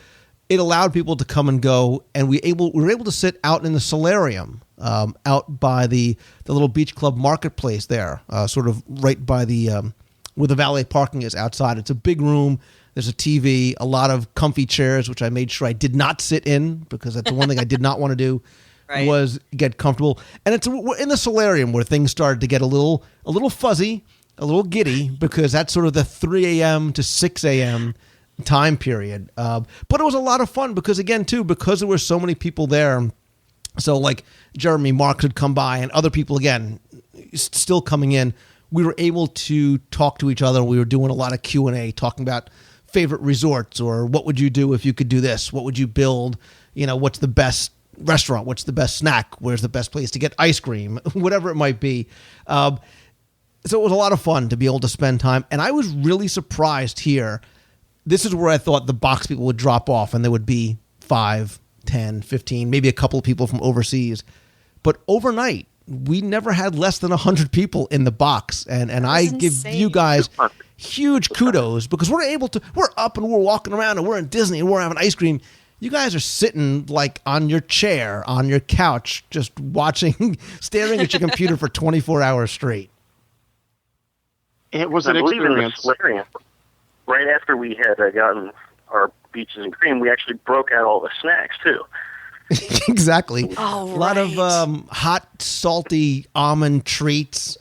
it allowed people to come and go, and we were able to sit out in the solarium, out by the little Beach Club marketplace there, sort of right by the where the valet parking is outside. It's a big room. There's a TV, a lot of comfy chairs, which I made sure I did not sit in because that's the one thing I did not want to do. Right. Was get comfortable. And it's in the solarium where things started to get a little fuzzy, a little giddy, because that's sort of the 3 a.m. to 6 a.m. time period. But it was a lot of fun because, again, too, because there were so many people there. So like Jeremy Marks would come by and other people, again, still coming in. We were able to talk to each other. We were doing a lot of Q&A, talking about favorite resorts or what would you do if you could do this? What would you build? What's the best restaurant? What's the best snack? Where's the best place to get ice cream? Whatever it might be. So it was a lot of fun to be able to spend time. And I was really surprised here. This is where I thought the box people would drop off and there would be 5, 10, 15, maybe a couple of people from overseas. But overnight, we never had less than 100 people in the box. And I give you guys huge kudos because we're up and we're walking around and we're in Disney and we're having ice cream. You guys are sitting like on your chair, on your couch, just watching, staring at your computer for 24 hours straight. It was an experience. Right after we had gotten our beaches and cream, we actually broke out all the snacks too. Exactly. Oh, a lot of hot, salty almond treats.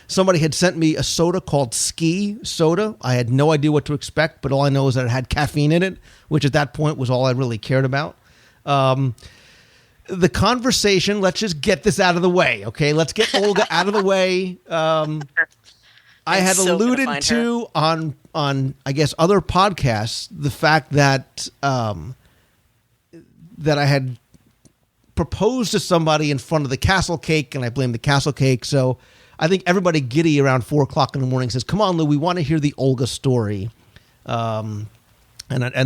Somebody had sent me a soda called Ski Soda. I had no idea what to expect, but all I know is that it had caffeine in it, which at that point was all I really cared about. The conversation, let's just get this out of the way, okay? Let's get Olga out of the way. I had alluded to on I guess other podcasts the fact that that I had proposed to somebody in front of the Castle Cake, and I blame the Castle Cake. So I think everybody giddy around 4 o'clock in the morning says, "Come on, Lou, we want to hear the Olga story." And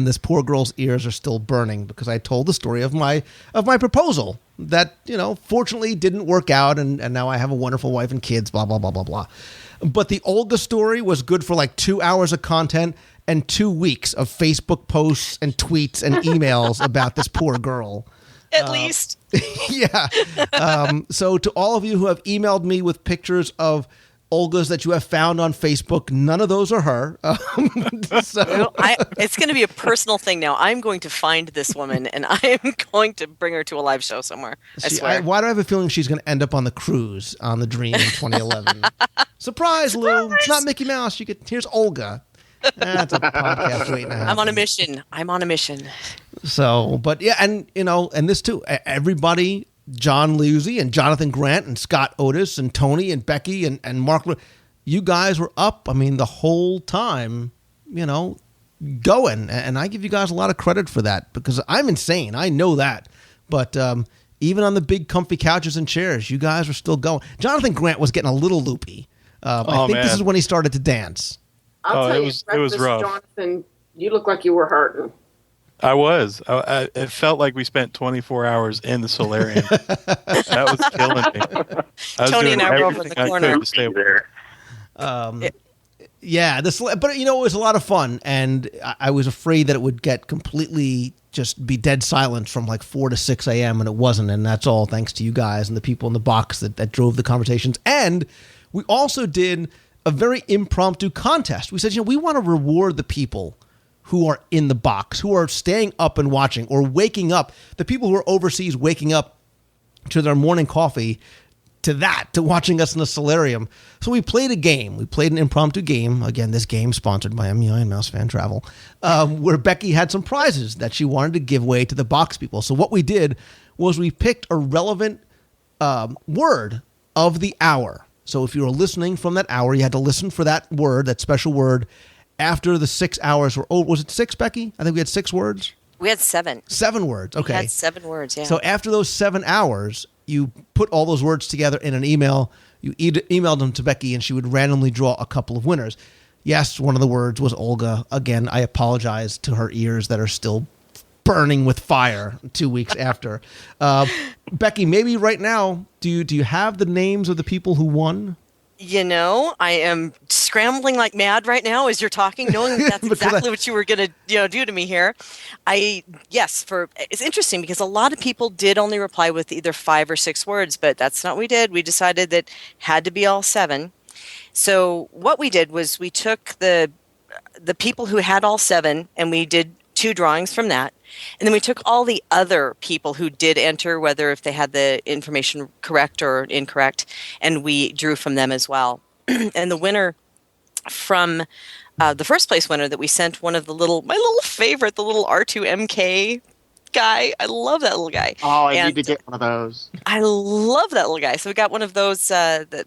this poor girl's ears are still burning because I told the story of my proposal that fortunately didn't work out, and now I have a wonderful wife and kids. Blah blah blah blah blah. But the Olga story was good for like 2 hours of content and 2 weeks of Facebook posts and tweets and emails about this poor girl. At least. Yeah. So to all of you who have emailed me with pictures of Olgas that you have found on Facebook, none of those are her. So it's going to be a personal thing now. I'm going to find this woman and I'm going to bring her to a live show somewhere. I swear. Why do I have a feeling she's going to end up on the cruise on the Dream in 2011? Surprise, Lou. It's not Mickey Mouse. Here's Olga. That's a podcast waiting to happen. I'm on a mission. So, but yeah, and and this too. Everybody John Liuzzi and Jonathan Grant and Scott Otis and Tony and Becky and Mark. You guys were up, I mean, the whole time, going. And I give you guys a lot of credit for that because I'm insane. I know that. But even on the big comfy couches and chairs, you guys were still going. Jonathan Grant was getting a little loopy. I think this is when he started to dance. I'll tell you, it was rough. Jonathan, you look like you were hurting. I was. It felt like we spent 24 hours in the solarium. That was killing me. I was Tony doing and I were over in everything the I corner. could to stay awake. Yeah, but it was a lot of fun, and I was afraid that it would get completely just be dead silent from like 4 to 6 a.m. and it wasn't, and that's all thanks to you guys and the people in the box that drove the conversations. And we also did a very impromptu contest. We said, we want to reward the people who are in the box, who are staying up and watching or waking up, the people who are overseas waking up to their morning coffee to watching us in the solarium. So we played a game. We played an impromptu game. Again, this game sponsored by MEI and Mouse Fan Travel, where Becky had some prizes that she wanted to give away to the box people. So what we did was we picked a relevant word of the hour. So if you were listening from that hour, you had to listen for that word, that special word, after the 6 hours were over. Was it 6, Becky? I think we had 6 words. We had 7. 7 words, okay. We had 7 words, yeah. So after those 7 hours, you put all those words together in an email. You emailed them to Becky, and she would randomly draw a couple of winners. Yes, one of the words was Olga. Again, I apologize to her ears that are still burning with fire 2 weeks after. Becky, maybe right now, do you have the names of the people who won? I am scrambling like mad right now as you're talking, knowing that's exactly what you were going to do to me here. It's interesting because a lot of people did only reply with either 5 or 6 words, but that's not what we did. We decided that had to be all 7. So what we did was we took the people who had all 7 and we did 2 drawings from that. And then we took all the other people who did enter, whether if they had the information correct or incorrect, and we drew from them as well. And the winner from the first place winner that we sent one of my little favorite, the little R2MK guy. I love that little guy. Oh, I need to get one of those. I love that little guy. So we got one of those, the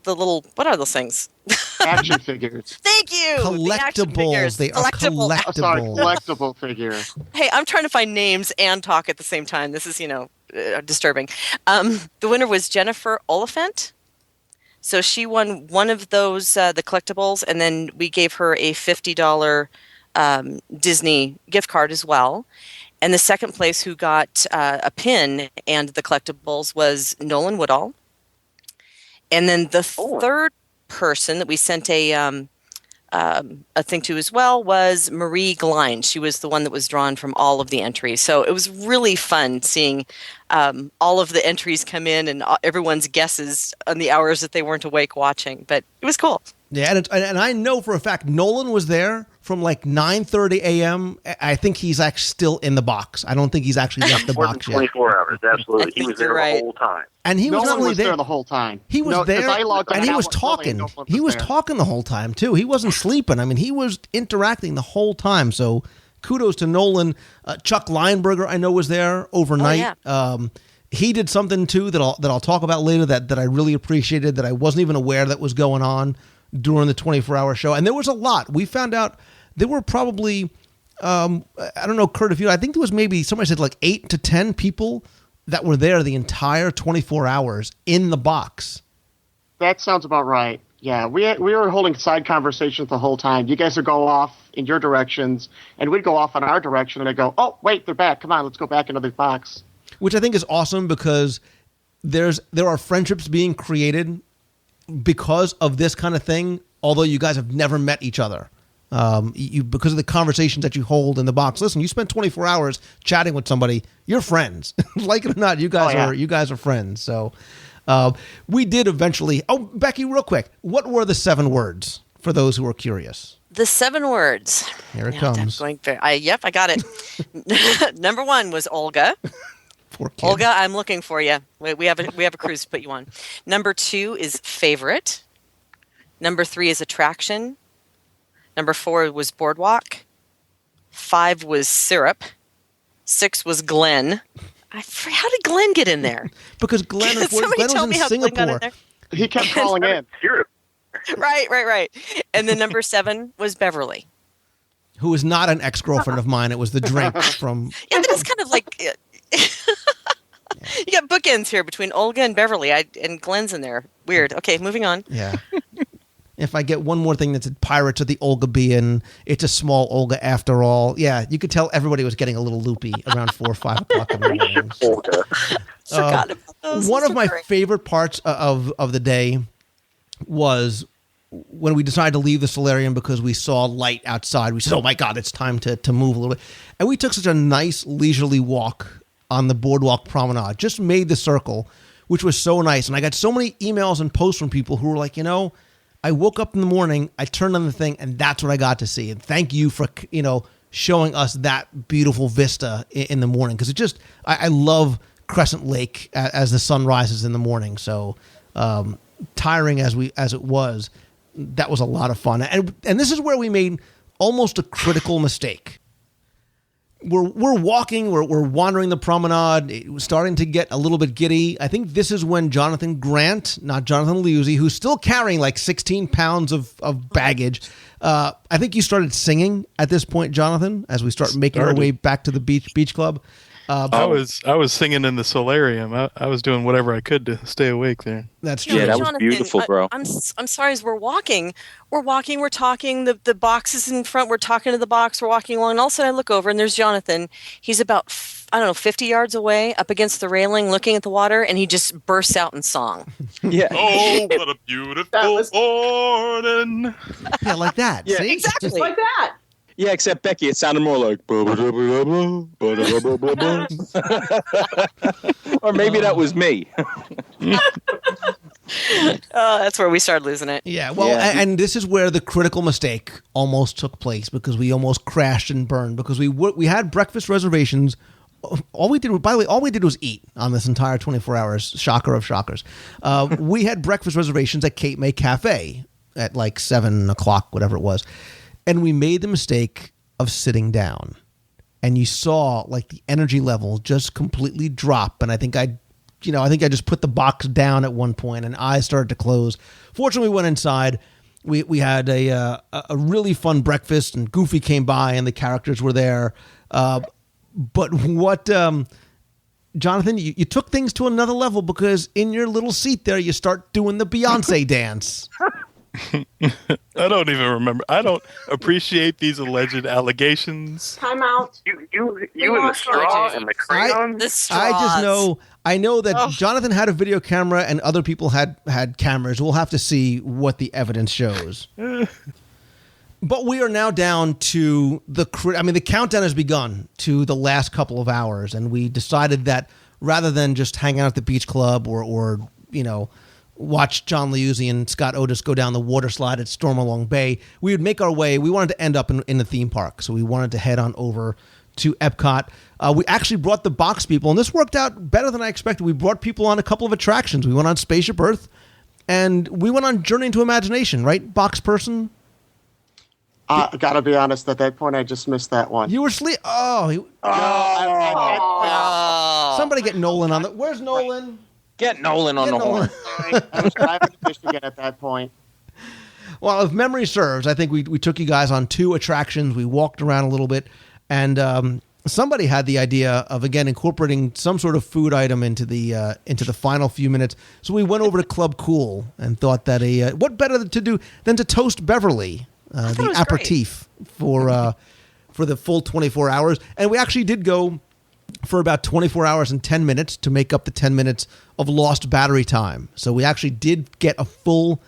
little, what are those things? Action figures. Thank you. Collectibles. They are collectibles. Sorry, collectible figure. Hey, I'm trying to find names and talk at the same time. This is, disturbing. The winner was Jennifer Oliphant. So she won one of those, the collectibles, and then we gave her a $50 Disney gift card as well. And the second place who got a pin and the collectibles was Nolan Woodall. And then the third person that we sent a thing to as well was Marie Glein. She was the one that was drawn from all of the entries. So it was really fun seeing all of the entries come in and everyone's guesses on the hours that they weren't awake watching. But it was cool. Yeah, and I know for a fact Nolan was there from like 9:30 a.m. I think he's actually still in the box. I don't think he's actually left the More box than yet. 24 hours, absolutely. He was there the whole time. And he was not only there the whole time. He was there, and he was talking. He was talking the whole time too. He wasn't sleeping. I mean, he was interacting the whole time. So, kudos to Nolan. Chuck Lineberger, I know, was there overnight. Oh, yeah. He did something too that I'll talk about later that I really appreciated that I wasn't even aware that was going on during the 24-hour show. And there was a lot. We found out there were probably I don't know, Kurt, if you, I think there was maybe somebody said like 8 to 10 people that were there the entire 24 hours in the box. That sounds about right. Yeah, we were holding side conversations the whole time. You guys would go off in your directions, and we'd go off in our direction, and I'd go, oh, wait, they're back. Come on, let's go back into the box. Which I think is awesome because there are friendships being created because of this kind of thing, although you guys have never met each other. Because of the conversations that you hold in the box. Listen, you spend 24 hours chatting with somebody, you're friends. Like it or not, you guys are friends. So we did eventually. Oh, Becky, real quick, what were the 7 words for those who are curious? The 7 words. Here it comes. Yep, I got it. Number 1 was Olga. Poor kid. Olga, I'm looking for you. We have a cruise to put you on. Number 2 is favorite. Number 3 is attraction. Number 4 was boardwalk. 5 was syrup. 6 was Glenn. How did Glenn get in there? Because Glenn was in Singapore. He kept calling in. Right. And then number 7 was Beverly, who was not an ex-girlfriend of mine. It was the drink from. Yeah, but it's kind of like you got bookends here between Olga and Beverly. And Glenn's in there. Weird. Okay, moving on. Yeah. If I get one more thing that's Pirates of the Olga Bean, it's a small Olga after all. Yeah, you could tell everybody was getting a little loopy around 4 or 5 o'clock in the morning. Forgot about those. One of my favorite parts of the day was when we decided to leave the solarium because we saw light outside. We said, oh my God, it's time to move a little bit. And we took such a nice leisurely walk on the boardwalk promenade, just made the circle, which was so nice. And I got so many emails and posts from people who were like, I woke up in the morning, I turned on the thing, and that's what I got to see. And thank you for, showing us that beautiful vista in the morning. Because I love Crescent Lake as the sun rises in the morning. So tiring as it was, that was a lot of fun. And this is where we made almost a critical mistake. We're walking, we're wandering the promenade. It was starting to get a little bit giddy. I think this is when Jonathan Grant, not Jonathan Liuzzi, who's still carrying like 16 pounds of baggage. I think you started singing at this point, Jonathan, as we start making our way back to the beach club. I was singing in the solarium. I was doing whatever I could to stay awake there. That's true. Yeah, that Jonathan, was beautiful, bro. I'm sorry. As we're walking, we're talking. The box is in front. We're talking to the box. We're walking along. And all of a sudden, I look over, and there's Jonathan. He's about 50 yards away, up against the railing, looking at the water, and he just bursts out in song. Yeah. Oh, what a beautiful morning. Yeah, like that. Yeah, see? exactly. Just like that. Yeah, except Becky, it sounded more like or maybe that was me. That's where we started losing it. Yeah, well, and this is where the critical mistake almost took place because we almost crashed and burned because we had breakfast reservations. All we did was eat on this entire 24 hours. Shocker of shockers. We had breakfast reservations at Cape May Cafe at like 7 o'clock, whatever it was. And we made the mistake of sitting down. And you saw like the energy level just completely drop. And I think I just put the box down at one point and eyes started to close. Fortunately, we went inside. We had a really fun breakfast and Goofy came by and the characters were there. But what, Jonathan, you took things to another level because in your little seat there, you start doing the Beyonce dance. I don't even remember. I don't appreciate these alleged allegations. Time out. You and the straw and the crayon. I know that Jonathan had a video camera and other people had cameras. We'll have to see what the evidence shows. But we are now down to the countdown has begun to the last couple of hours, and we decided that rather than just hang out at the beach club or watch John Liuzzi and Scott Otis go down the water slide at Stormalong Bay, we would make our way. We wanted to end up in the theme park, so we wanted to head on over to Epcot. We actually brought the box people, and this worked out better than I expected. We brought people on a couple of attractions. We went on Spaceship Earth, and we went on Journey into Imagination, right, box person? Gotta be honest, at that point, I just missed that one. You were asleep? Somebody get Nolan on the... Where's Nolan? Get Nolan on the horn. Sorry, I was driving to Michigan at that point. Well, if memory serves, I think we took you guys on 2 attractions. We walked around a little bit, and somebody had the idea of, again, incorporating some sort of food item into the final few minutes. So we went over to Club Cool and thought that what better to do than to toast Beverly, the aperitif for the full 24 hours. And we actually did go for about 24 hours and 10 minutes to make up the 10 minutes of lost battery time. So we actually did get a full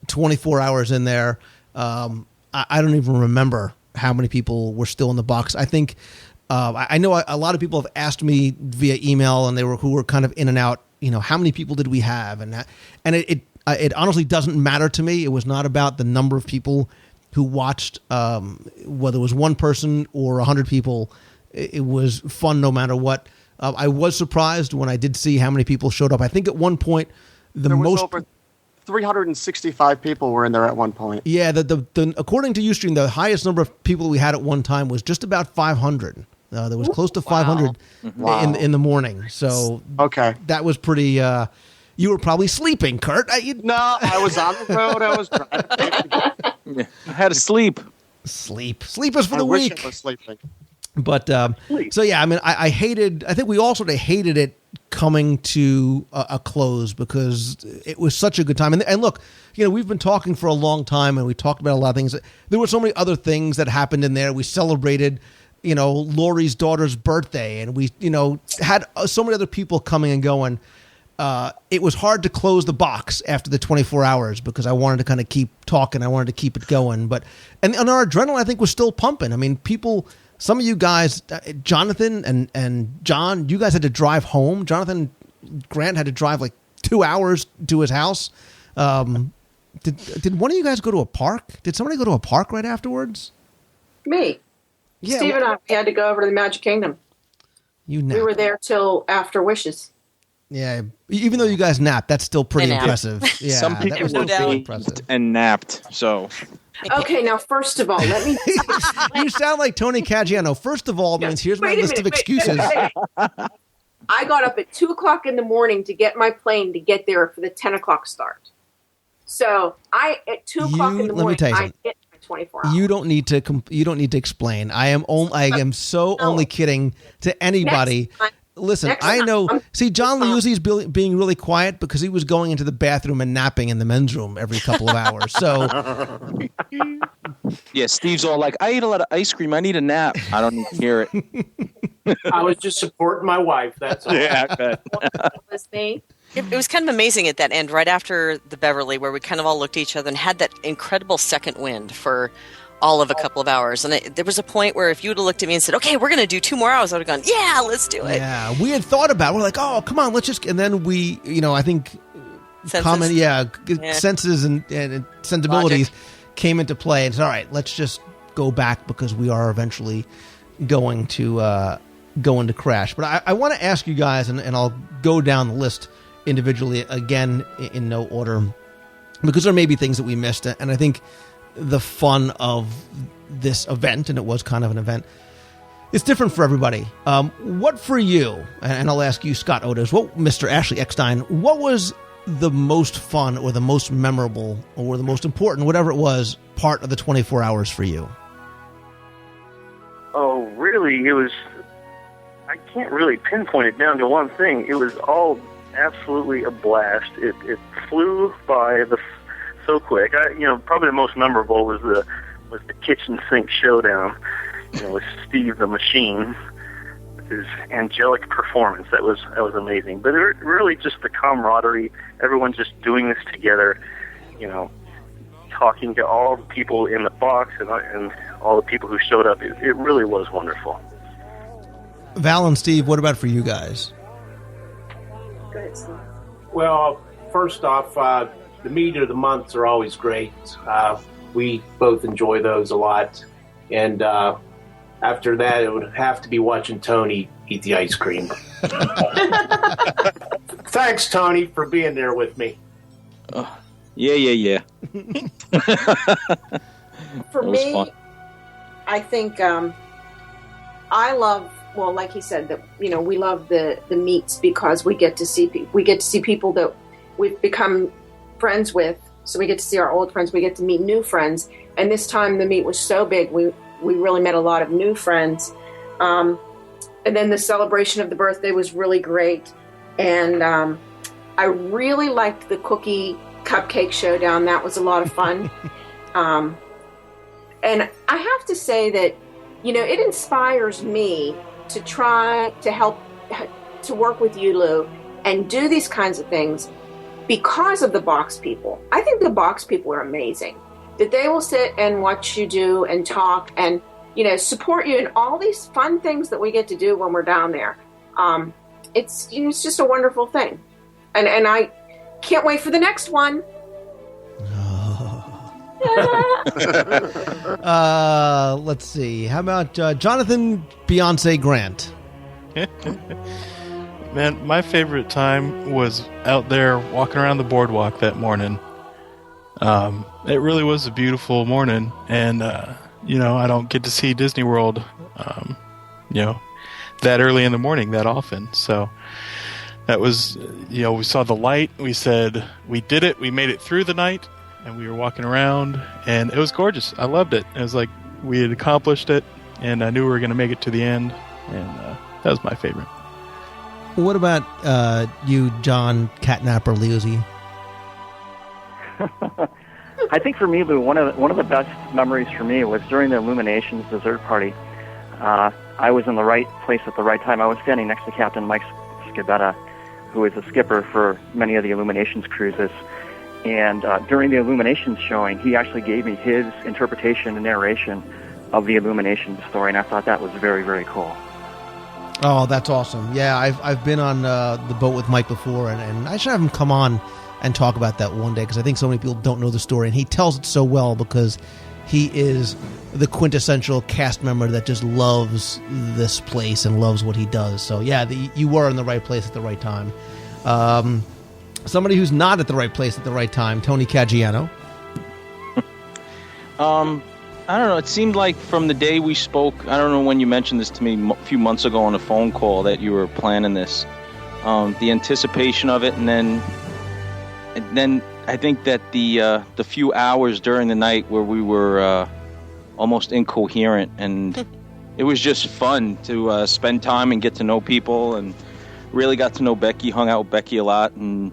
24 hours in there. I don't even remember how many people were still in the box. I think I know a lot of people have asked me via email, and who were kind of in and out. How many people did we have? And it honestly doesn't matter to me. It was not about the number of people who watched, whether it was one person or 100 people. It was fun no matter what. I was surprised when I did see how many people showed up. I think at one point There was over 365 people were in there at one point. Yeah, the according to Ustream, the highest number of people we had at one time was just about 500. There was close to 500 in the morning. So that was pretty. You were probably sleeping, Kurt. No, I was on the road. I was driving. I had to sleep. Sleep is for the wish weak. I was sleeping. But so yeah, I mean, I think we all sort of hated it coming to a close because it was such a good time. And look, we've been talking for a long time, and we talked about a lot of things. There were so many other things that happened in there. We celebrated, Lori's daughter's birthday, and we, had so many other people coming and going. It was hard to close the box after the 24 hours because I wanted to kind of keep talking. I wanted to keep it going. But and our adrenaline, I think, was still pumping. I mean, people, some of you guys, Jonathan and John, you guys had to drive home. Jonathan Grant had to drive like 2 hours to his house. Did one of you guys go to a park? Did somebody go to a park right afterwards? Me. Yeah, Steve and I had to go over to the Magic Kingdom. We were there till after Wishes. Yeah, even though you guys napped, that's still pretty impressive. Yeah, some people that was still pretty impressive. And napped. So okay, now first of all, let me. You sound like Tony Caggiano. First of all, means here's my list of excuses. Wait. I got up at 2:00 in the morning to get my plane to get there for the 10:00 start. So at 2:00 in the morning, I hit my 24 hours. You don't need to explain. I am only kidding to anybody. Listen, I know. See, John Liuzzi's being really quiet because he was going into the bathroom and napping in the men's room every couple of hours. So, yeah, Steve's all like, "I ate a lot of ice cream. I need a nap." I don't need to hear it. I was just supporting my wife. That's all. Yeah, I bet. It was kind of amazing at that end, right after the Beverly, where we kind of all looked at each other and had that incredible second wind for all of a couple of hours. And there was a point where if you would have looked at me and said, okay, we're going to do 2 more hours, I would have gone, yeah, let's do it. Yeah, we had thought about it. We're like, oh, come on, let's just... And then we, I think... senses and sensibilities came into play. And said, all right, let's just go back because we are eventually going to crash. But I want to ask you guys, and I'll go down the list individually again in no order, because there may be things that we missed. And I think the fun of this event, and it was kind of an event, it's different for everybody. What for you, and I'll ask you, Scott Otis, Mr. Ashley Eckstein, what was the most fun or the most memorable or the most important, whatever it was, part of the 24 hours for you? Oh, really? It was, I can't really pinpoint it down to one thing. It was all absolutely a blast. It flew by so quick. Probably the most memorable was the kitchen sink showdown, with Steve the Machine, with his angelic performance. That was amazing. But it really just the camaraderie, everyone just doing this together, talking to all the people in the box and all the people who showed up. It really was wonderful. Val and Steve, what about for you guys? Well, first off, the meat of the months are always great. We both enjoy those a lot. And after that, it would have to be watching Tony eat the ice cream. Thanks, Tony, for being there with me. Yeah. For me, fun. I think I love, well, like he said, that we love the meets because we get to see people that we've become friends with. So we get to see our old friends, we get to meet new friends. And this time the meet was so big, we really met a lot of new friends. And then the celebration of the birthday was really great. And I really liked the cookie cupcake showdown. That was a lot of fun. And I have to say that, it inspires me to try to help, to work with you, Lou, and do these kinds of things because of the box people. I think the box people are amazing. That they will sit and watch you do and talk and, support you in all these fun things that we get to do when we're down there. It's just a wonderful thing. And I can't wait for the next one. Let's see. How about Jonathan Beyonce Grant? Man, my favorite time was out there walking around the boardwalk that morning. It really was a beautiful morning, and I don't get to see Disney World that early in the morning that often. So that was, we saw the light. We said we did it. We made it through the night, and we were walking around, and it was gorgeous. I loved it. It was like we had accomplished it, and I knew we were going to make it to the end, and that was my favorite. What about you, John Catnapper Liuzzi? I think for me, Lou, one of the best memories for me was during the Illuminations dessert party. I was in the right place at the right time. I was standing next to Captain Mike Scabetta, who is a skipper for many of the Illuminations cruises. And during the Illuminations showing, he actually gave me his interpretation and narration of the Illuminations story, and I thought that was very, very cool. Oh, that's awesome. Yeah, I've been on the boat with Mike before, and I should have him come on and talk about that one day, because I think so many people don't know the story, and he tells it so well because he is the quintessential cast member that just loves this place and loves what he does. So yeah, you were in the right place at the right time. Somebody who's not at the right place at the right time, Tony Caggiano. I don't know. It seemed like from the day we spoke, I don't know when you mentioned this to me a few months ago on a phone call that you were planning this. The anticipation of it, and then I think that the few hours during the night where we were almost incoherent, and it was just fun to spend time and get to know people, and really got to know Becky, hung out with Becky a lot, and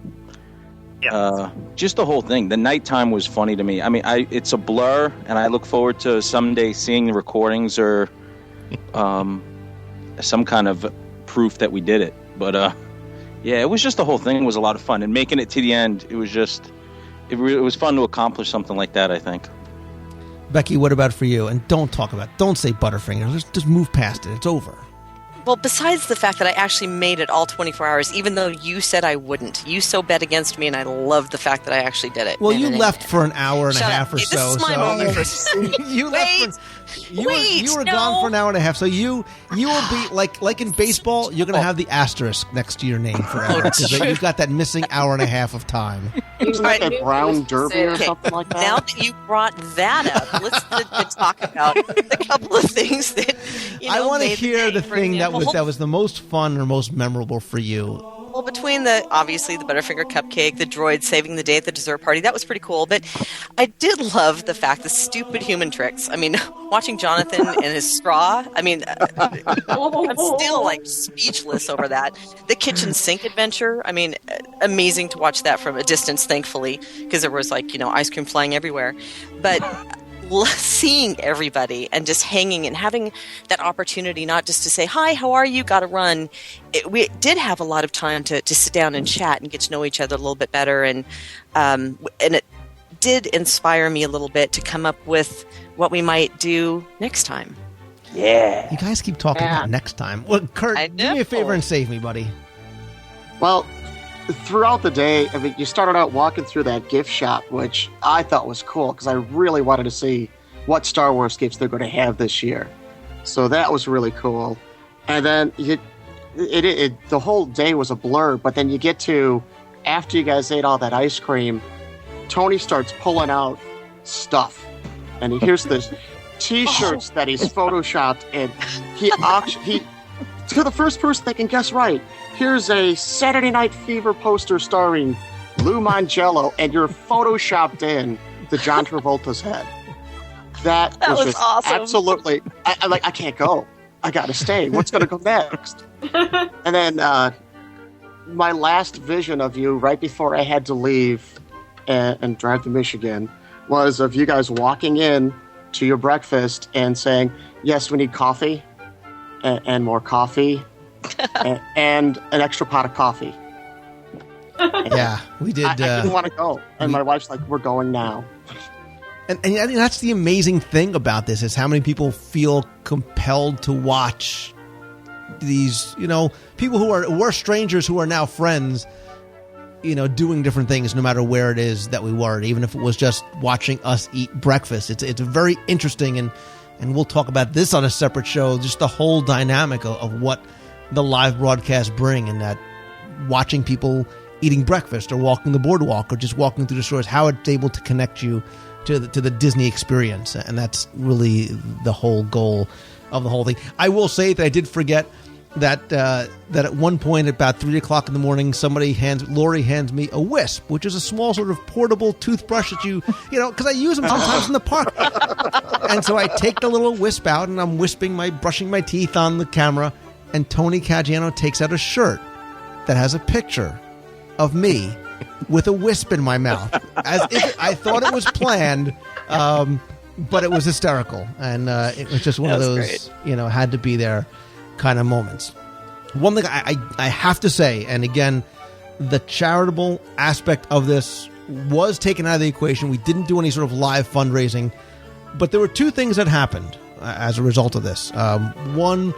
just the whole thing. The nighttime was funny to me. I mean, it's a blur, and I look forward to someday seeing the recordings or some kind of proof that we did it. But yeah, it was just the whole thing was a lot of fun, and making it to the end, it was just it was fun to accomplish something like that, I think. Becky, what about for you? And don't say Butterfingers. Just move past it. It's over. Well, besides the fact that I actually made it all 24 hours, even though you said I wouldn't. You so bet against me, and I love the fact that I actually did it. Well, you left for an hour and a half or so. This is my moment for you left. You were gone for an hour and a half, so you will be like in baseball. You're going to have the asterisk next to your name forever because you've got that missing hour and a half of time. It's like a brown derby or something like that. Now that you brought that up, let's talk about a couple of things that I want to hear the thing that was the most fun or most memorable for you. Well, between obviously the Butterfinger cupcake, the droid saving the day at the dessert party, that was pretty cool. But I did love the fact, the stupid human tricks. I mean, watching Jonathan and his straw, I mean, I'm still like speechless over that. The kitchen sink adventure, I mean, amazing to watch that from a distance, thankfully, because there was ice cream flying everywhere. But seeing everybody and just hanging and having that opportunity not just to say, hi, how are you, gotta run. We did have a lot of time to sit down and chat and get to know each other a little bit better, and it did inspire me a little bit to come up with what we might do next time. Yeah. You guys keep talking about next time. Well, Kurt, do me a favor and save me, buddy. Well, throughout the day, I mean, you started out walking through that gift shop, which I thought was cool because I really wanted to see what Star Wars gifts they're going to have this year. So that was really cool. And then the whole day was a blur, but then you get to, after you guys ate all that ice cream, Tony starts pulling out stuff. And here's this T-shirts that he's photoshopped, and he to the first person that can guess right, here's a Saturday Night Fever poster starring Lou Mangello, and you're photoshopped in to John Travolta's head. That was just awesome. Absolutely. I can't go. I got to stay. What's going to go next? And then my last vision of you right before I had to leave and drive to Michigan was of you guys walking in to your breakfast and saying, yes, we need coffee and more coffee. And an extra pot of coffee. Yeah, we did. I didn't want to go, and my wife's like, "We're going now." And I think that's the amazing thing about this is how many people feel compelled to watch these. People who were strangers who are now friends. Doing different things, no matter where it is that we were, even if it was just watching us eat breakfast. It's very interesting, and we'll talk about this on a separate show. Just the whole dynamic of what the live broadcasts bring, and that watching people eating breakfast or walking the boardwalk or just walking through the stores, how it's able to connect you to the Disney experience. And that's really the whole goal of the whole thing. I will say that I did forget that at one point, about 3 o'clock in the morning, Lori hands me a Wisp, which is a small sort of portable toothbrush that because I use them sometimes in the park. And so I take the little Wisp out, and I'm brushing my teeth on the camera, and Tony Caggiano takes out a shirt that has a picture of me with a Wisp in my mouth, as if I thought it was planned, but it was hysterical, and it was just one of those, had to be there kind of moments. One thing I have to say, and again, the charitable aspect of this was taken out of the equation. We didn't do any sort of live fundraising, but there were two things that happened as a result of this. One,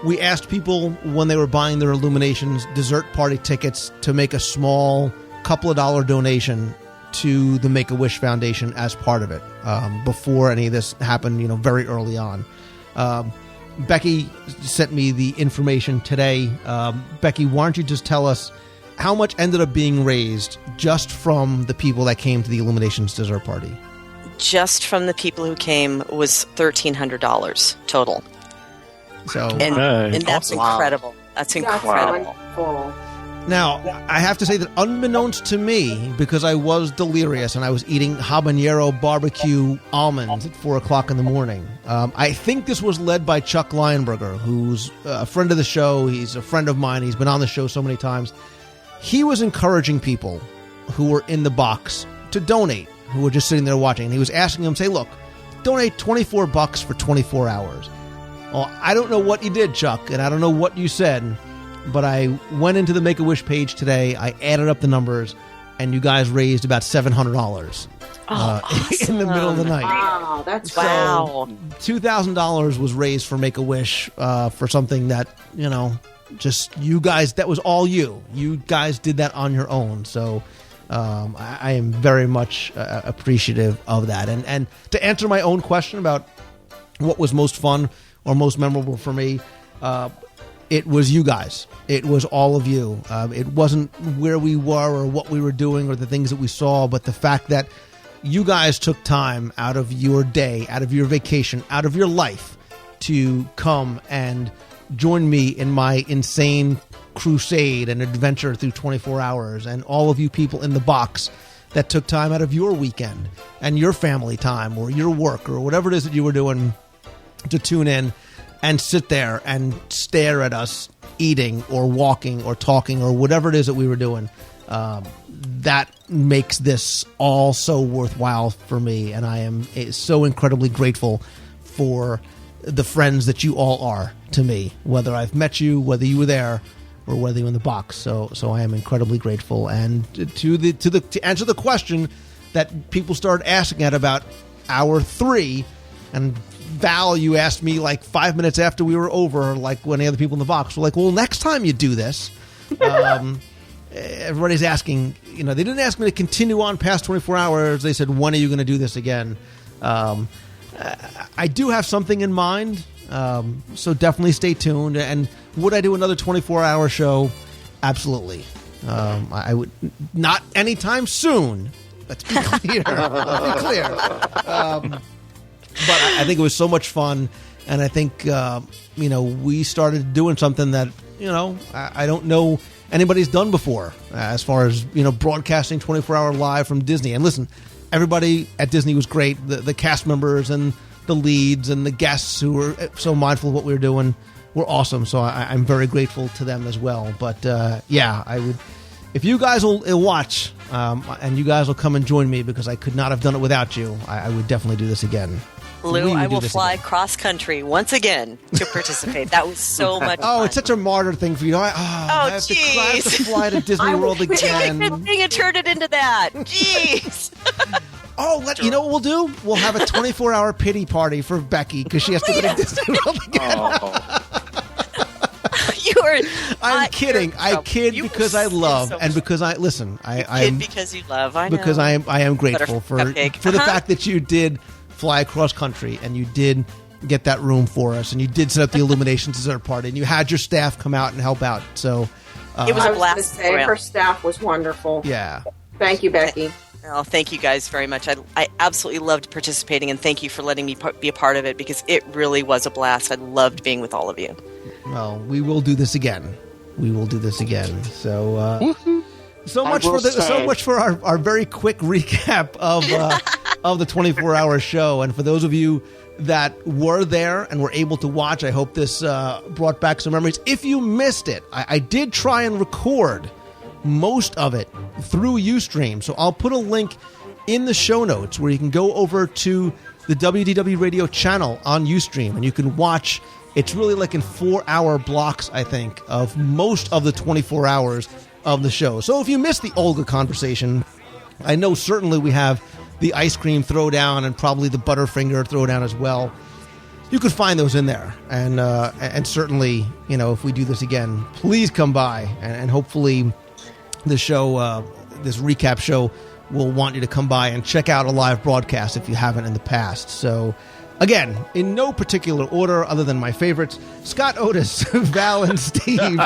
we asked people when they were buying their Illuminations dessert party tickets to make a small couple of dollar donation to the Make-A-Wish Foundation as part of it, before any of this happened, very early on. Becky sent me the information today. Becky, why don't you just tell us how much ended up being raised just from the people that came to the Illuminations dessert party? Just from the people who came was $1,300 total. So, and that's incredible. That's incredible. Wonderful. Now, I have to say that unbeknownst to me, because I was delirious and I was eating habanero barbecue almonds at 4 o'clock in the morning, I think this was led by Chuck Lionberger, who's a friend of the show. He's a friend of mine. He's been on the show so many times. He was encouraging people who were in the box to donate, who were just sitting there watching. And he was asking them, say, look, donate $24 for 24 hours. Well, I don't know what you did, Chuck, and I don't know what you said, but I went into the Make-A-Wish page today, I added up the numbers, and you guys raised about $700 awesome. in the middle of the night. Wow, that's wow. $2,000 was raised for Make-A-Wish for something that, just you guys, that was all you. You guys did that on your own. So I am very much appreciative of that. And to answer my own question about what was most fun or most memorable for me, it was you guys. It was all of you. It wasn't where we were or what we were doing or the things that we saw, but the fact that you guys took time out of your day, out of your vacation, out of your life to come and join me in my insane crusade and adventure through 24 hours, and all of you people in the box that took time out of your weekend and your family time or your work or whatever it is that you were doing to tune in and sit there and stare at us eating or walking or talking or whatever it is that we were doing. That makes this all so worthwhile for me, and I am so incredibly grateful for the friends that you all are to me, whether I've met you, whether you were there, or whether you're in the box. So I am incredibly grateful. And to answer the question that people started asking at about hour 3, and Val, you asked me like 5 minutes after we were over, like when the other people in the box were like, well, next time you do this, everybody's asking, they didn't ask me to continue on past 24 hours. They said, when are you going to do this again? I do have something in mind, so definitely stay tuned. And would I do another 24-hour show? Absolutely. I would not anytime soon. Let's be clear. But I think it was so much fun, and I think we started doing something that I don't know anybody's done before, as far as broadcasting 24-hour live from Disney. And listen, everybody at Disney was great. The cast members and the leads and the guests who were so mindful of what we were doing were awesome. So I'm very grateful to them as well. But I would, if you guys will watch and you guys will come and join me, because I could not have done it without you, I would definitely do this again. Lou, I will fly cross country once again to participate. That was so much fun. It's such a martyr thing for you. I have to fly to Disney World again. Thing and turned it into that. Jeez. You know what we'll do? We'll have a 24-hour pity party for Becky because she has to go to Disney World again. I'm kidding. I kid because I love, and because I listen. I'm because you love. I know. Because I am grateful for the fact that you did fly across country and you did get that room for us, and you did set up the Illuminations dessert party, and you had your staff come out and help out. So it was a blast. Her staff was wonderful. Yeah. Thank you, Becky. Oh, thank you guys very much. I absolutely loved participating, and thank you for letting me be a part of it, because it really was a blast. I loved being with all of you. Well, we will do this again. So, so much for our very quick recap of the 24-hour show. And for those of you that were there and were able to watch, I hope this brought back some memories. If you missed it, I did try and record most of it through Ustream. So I'll put a link in the show notes where you can go over to the WDW radio channel on Ustream, and you can watch. It's really like in 4-hour blocks, I think, of most of the 24 hours of the show. So if you missed the Olga conversation, I know certainly we have the ice cream throwdown and probably the Butterfinger throwdown as well. You could find those in there. And certainly, if we do this again, please come by, and hopefully the show, this recap show, will want you to come by and check out a live broadcast if you haven't in the past. So, again, in no particular order other than my favorites, Scott Otis, Val and Steve,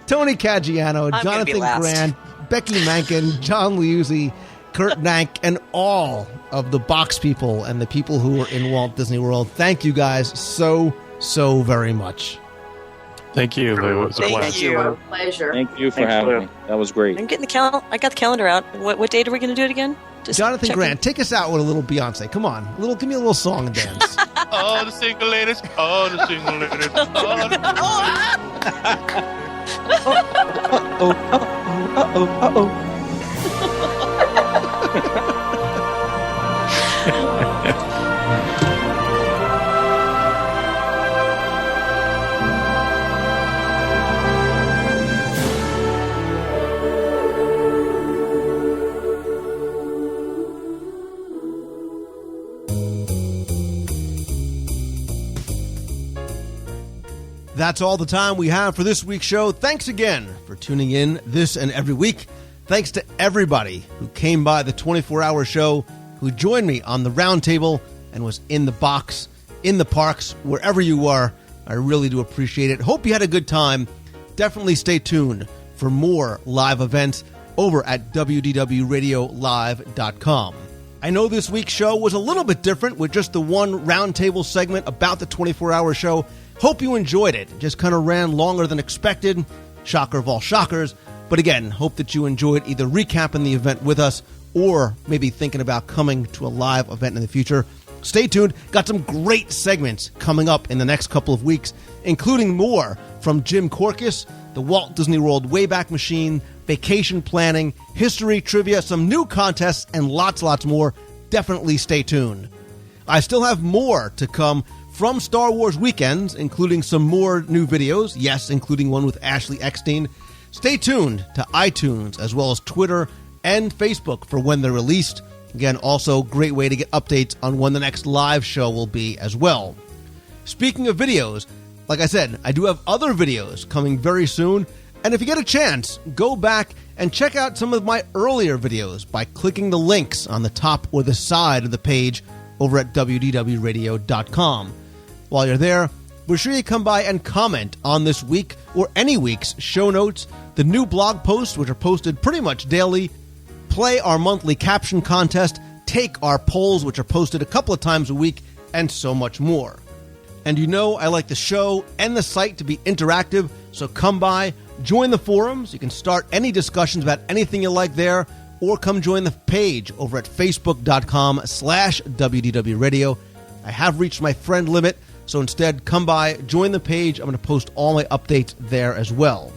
Tony Caggiano, Jonathan Grant, Becky Mankin, John Liuzzi, Kurt Nank, and all of the box people and the people who were in Walt Disney World. Thank you guys so very much. Thank you, Lou. It was a blast. Thank you. A pleasure. Thank you for having me. That was great. I'm getting I got the calendar out. What date are we going to do it again? Just Jonathan checking. Grant, take us out with a little Beyonce. Come on, give me a little song and dance. Oh, the single ladies. Oh, the single ladies. Oh, the That's all the time we have for this week's show. Thanks again for tuning in this and every week. Thanks to everybody who came by the 24-hour show, who joined me on the round table and was in the box, in the parks, wherever you were. I really do appreciate it. Hope you had a good time. Definitely stay tuned for more live events over at WDWRadioLive.com. I know this week's show was a little bit different with just the one roundtable segment about the 24-hour show. Hope you enjoyed it. It just kind of ran longer than expected. Shocker of all shockers. But again, hope that you enjoyed either recapping the event with us or maybe thinking about coming to a live event in the future. Stay tuned. Got some great segments coming up in the next couple of weeks, including more from Jim Korkis, the Walt Disney World Wayback Machine, vacation planning, history, trivia, some new contests, and lots more. Definitely stay tuned. I still have more to come from Star Wars Weekends, including some more new videos, yes, including one with Ashley Eckstein. Stay tuned to iTunes as well as Twitter and Facebook for when they're released. Again, also great way to get updates on when the next live show will be as well. Speaking of videos, like I said, I do have other videos coming very soon, and if you get a chance, go back and check out some of my earlier videos by clicking the links on the top or the side of the page over at WDWRadio.com. While you're there, be sure you come by and comment on this week or any week's show notes, the new blog posts, which are posted pretty much daily, play our monthly caption contest, take our polls, which are posted a couple of times a week, and so much more. And you know I like the show and the site to be interactive, so come by, join the forums. You can start any discussions about anything you like there, or come join the page over at facebook.com/WDW Radio. I have reached my friend limit, so instead come by, join the page. I'm going to post all my updates there as well.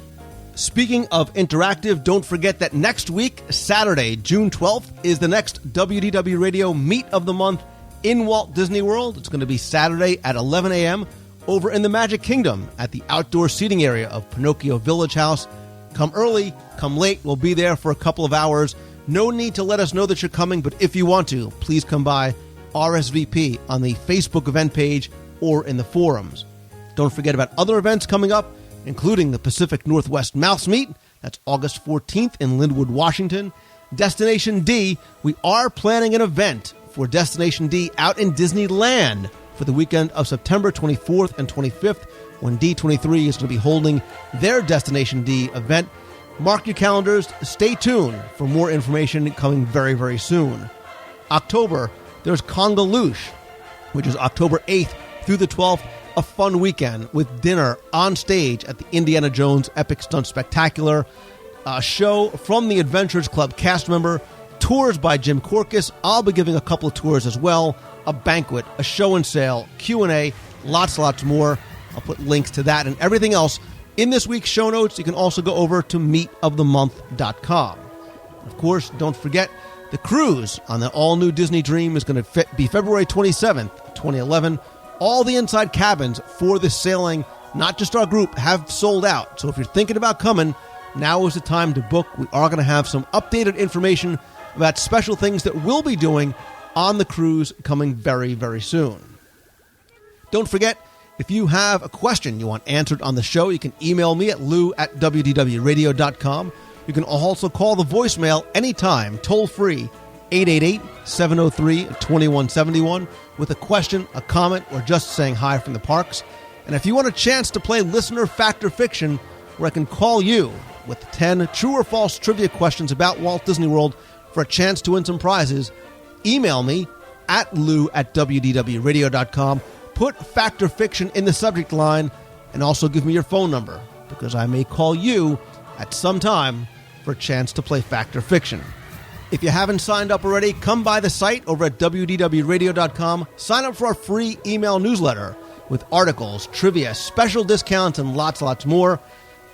Speaking of interactive, don't forget that next week, Saturday, June 12th, is the next WDW Radio Meet of the Month in Walt Disney World. It's going to be Saturday at 11 a.m. over in the Magic Kingdom at the outdoor seating area of Pinocchio Village House. Come early, come late. We'll be there for a couple of hours. No need to let us know that you're coming, but if you want to, please come by, RSVP on the Facebook event page or in the forums. Don't forget about other events coming up, including the Pacific Northwest Mouse Meet. That's August 14th in Linwood, Washington. Destination D, we are planning an event for Destination D out in Disneyland for the weekend of September 24th and 25th, when D23 is going to be holding their Destination D event. Mark your calendars. Stay tuned for more information coming very, very soon. October, there's Congaloosh, which is October 8th through the 12th, a fun weekend with dinner on stage at the Indiana Jones Epic Stunt Spectacular, a show from the Adventurers Club cast member, tours by Jim Corcus. I'll be giving a couple of tours as well, a banquet, a show and sale, Q&A, lots more. I'll put links to that and everything else in this week's show notes. You can also go over to meetofthemonth.com. Of course, don't forget, the cruise on the all-new Disney Dream is going to be February 27th, 2011. All the inside cabins for this sailing, not just our group, have sold out. So if you're thinking about coming, now is the time to book. We are going to have some updated information about special things that we'll be doing on the cruise coming very, very soon. Don't forget, if you have a question you want answered on the show, you can email me at lou@wdwradio.com. You can also call the voicemail anytime, toll-free, 888-703-2171, with a question, a comment, or just saying hi from the parks. And if you want a chance to play Listener Factor Fiction, where I can call you with 10 true or false trivia questions about Walt Disney World for a chance to win some prizes, email me at lou@wdwradio.com. Put Factor Fiction in the subject line, and also give me your phone number, because I may call you at some time for a chance to play Factor Fiction. If you haven't signed up already, come by the site over at WDWRadio.com. Sign up for our free email newsletter with articles, trivia, special discounts, and lots more.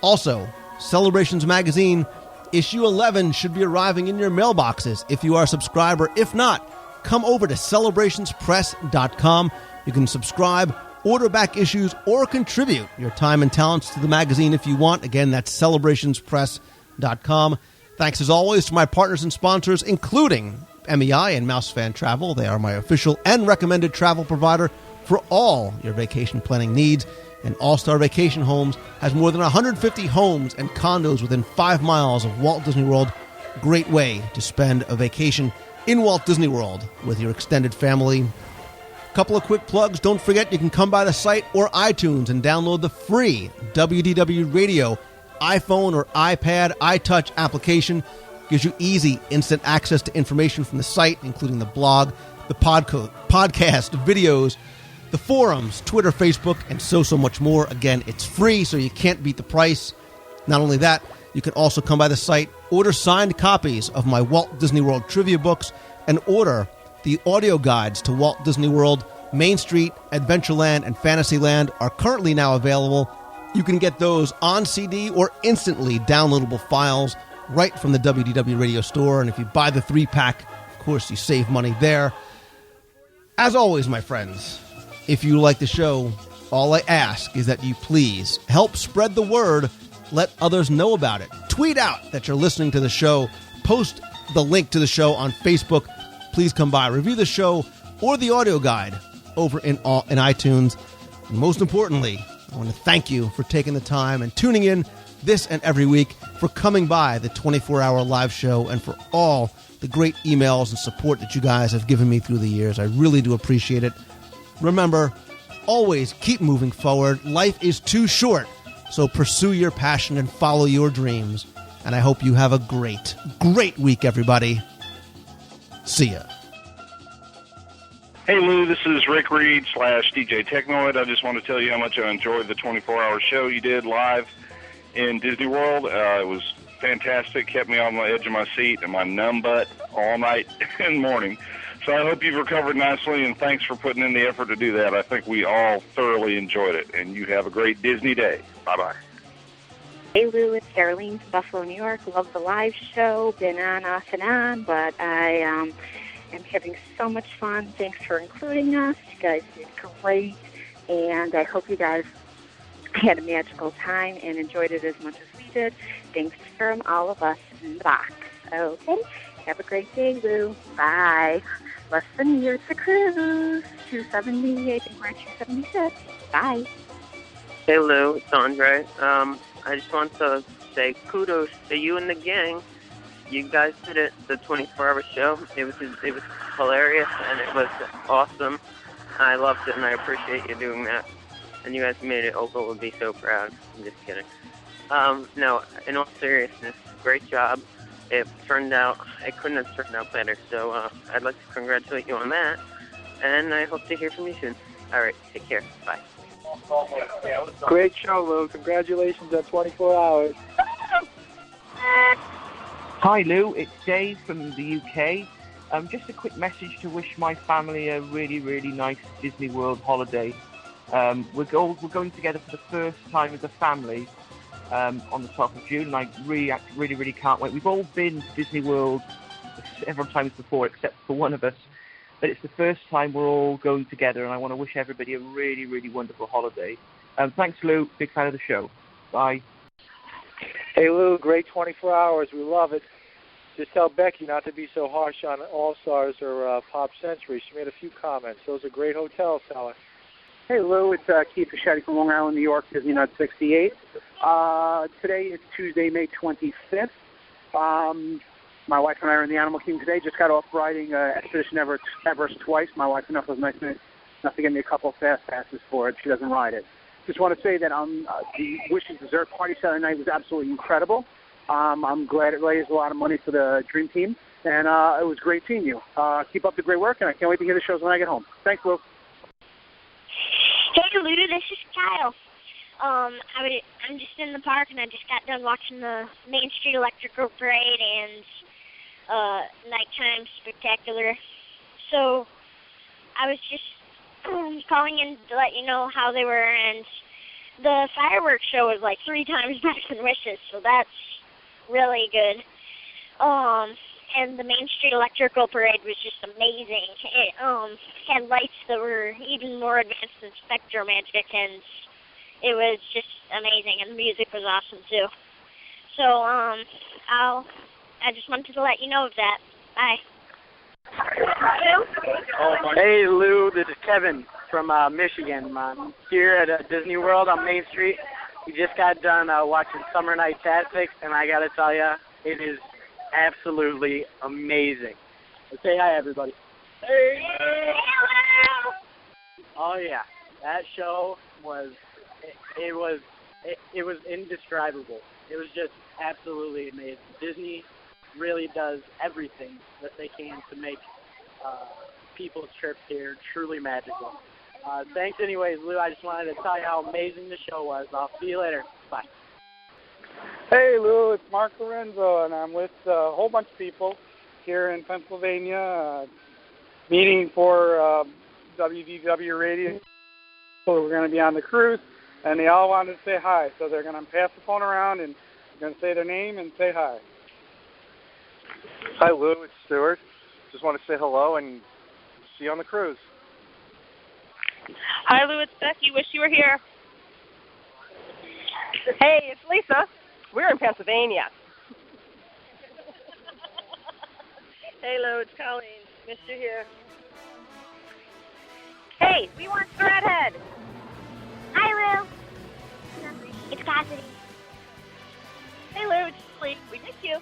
Also, Celebrations Magazine, issue 11 should be arriving in your mailboxes if you are a subscriber. If not, come over to celebrationspress.com. You can subscribe, order back issues, or contribute your time and talents to the magazine if you want. Again, that's celebrationspress.com. Thanks as always to my partners and sponsors, including MEI and Mouse Fan Travel. They are my official and recommended travel provider for all your vacation planning needs. And All-Star Vacation Homes has more than 150 homes and condos within 5 miles of Walt Disney World. Great way to spend a vacation in Walt Disney World with your extended family. Couple of quick plugs. Don't forget, you can come by the site or iTunes and download the free WDW Radio iPhone or iPad iTouch application. Gives you easy, instant access to information from the site, including the blog, the podcast, videos, the forums, Twitter, Facebook, and so much more. Again, it's free, so you can't beat the price. Not only that, you can also come by the site, order signed copies of my Walt Disney World trivia books, and order the audio guides to Walt Disney World. Main Street, Adventureland, and Fantasyland are currently now available. You can get those on CD or instantly downloadable files right from the WDW Radio store. And if you buy the 3-pack, of course, you save money there. As always, my friends, if you like the show, all I ask is that you please help spread the word. Let others know about it. Tweet out that you're listening to the show. Post the link to the show on Facebook. Please come by, review the show or the audio guide over in iTunes. And most importantly, I want to thank you for taking the time and tuning in this and every week, for coming by the 24-hour live show, and for all the great emails and support that you guys have given me through the years. I really do appreciate it. Remember, always keep moving forward. Life is too short, so pursue your passion and follow your dreams. And I hope you have a great, great week, everybody. See ya. Hey Lou, this is Rick Reed / DJ Technoid. I just want to tell you how much I enjoyed the 24-hour show you did live in Disney World. It was fantastic, kept me on the edge of my seat and my numb butt all night and morning. So I hope you've recovered nicely, and thanks for putting in the effort to do that. I think we all thoroughly enjoyed it, and you have a great Disney day. Bye-bye. Hey Lou, it's Caroline from Buffalo, New York. Love the live show. Been on, off and on, but I am having so much fun. Thanks for including us. You guys did great, and I hope you guys had a magical time and enjoyed it as much as we did. Thanks from all of us in the box. Okay, have a great day, Lou. Bye. Less than a year to cruise. 270, I think we're at 276. Bye. Hey Lou, it's Andre. I just want to say kudos to you and the gang. You guys did it, the 24-hour show. It was hilarious, and it was awesome. I loved it, and I appreciate you doing that. And you guys made it. Opal would be so proud. I'm just kidding. No, in all seriousness, great job. It couldn't have turned out better. So I'd like to congratulate you on that, and I hope to hear from you soon. All right, take care. Bye. Great show, Lou. Congratulations on 24 hours. Hi, Lou. It's Dave from the UK. Just a quick message to wish my family a really, really nice Disney World holiday. We're going together for the first time as a family on the 12th of June, and I really can't wait. We've all been to Disney World several times before, except for one of us. But it's the first time we're all going together, and I want to wish everybody a really, really wonderful holiday. Thanks, Lou. Big fan of the show. Bye. Hey, Lou, great 24 hours. We love it. Just tell Becky not to be so harsh on All Stars or Pop Century. She made a few comments. Those are great hotels, Sally. Hey, Lou, it's Keith Fischetti from Long Island, New York, Disney Nut 68. Today is Tuesday, May 25th. My wife and I are in the Animal Kingdom today. Just got off riding Expedition Everest twice. My wife enough was nice enough to get me a couple of fast passes for it. She doesn't ride it. Just want to say that the Wishes Dessert Party Saturday night was absolutely incredible. I'm glad it raised a lot of money for the Dream Team, and it was great seeing you. Keep up the great work, and I can't wait to hear the shows when I get home. Thanks, Lou. Hey, Lou, this is Kyle. I'm just in the park, and I just got done watching the Main Street Electrical Parade and Nighttime Spectacular. So I was just calling in to let you know how they were, and the fireworks show was like 3 times better than Wishes, so that's really good. And the Main Street Electrical Parade was just amazing. It had lights that were even more advanced than Spectro Magic, and it was just amazing, and the music was awesome too. So I just wanted to let you know of that. Bye. Hey, Lou, this is Kevin from Michigan. I'm here at Disney World on Main Street. We just got done watching Summer Night Tactics, and I got to tell you, it is absolutely amazing. Say hi, everybody. Hey. Oh yeah, that show was it was indescribable. It was just absolutely amazing. Disney really does everything that they can to make people's trips here truly magical. Thanks anyways, Lou. I just wanted to tell you how amazing the show was. I'll see you later. Bye. Hey, Lou, it's Mark Lorenzo, and I'm with a whole bunch of people here in Pennsylvania, meeting for WDW Radio. So we're going to be on the cruise, and they all wanted to say hi. So they're going to pass the phone around, and they're going to say their name and say hi. Hi, Lou. It's Stuart. Just want to say hello and see you on the cruise. Hi, Lou. It's Becky. Wish you were here. Hey, it's Lisa. We're in Pennsylvania. Hey, Lou. It's Colleen. Missed you here. Hey, we want the redhead. Hi, Lou. It's Cassidy. Hey, Lou. It's Lee. We miss you.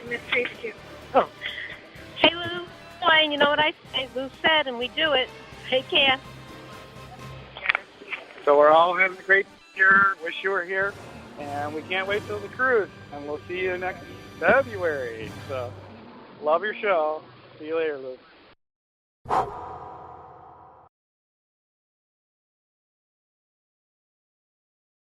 Missed you. Oh. Hey, Lou. Fine. You know what Lou said, and we do it. Take care. So we're all having a great year. Wish you were here, and we can't wait till the cruise. And we'll see you next February. So love your show. See you later, Lou.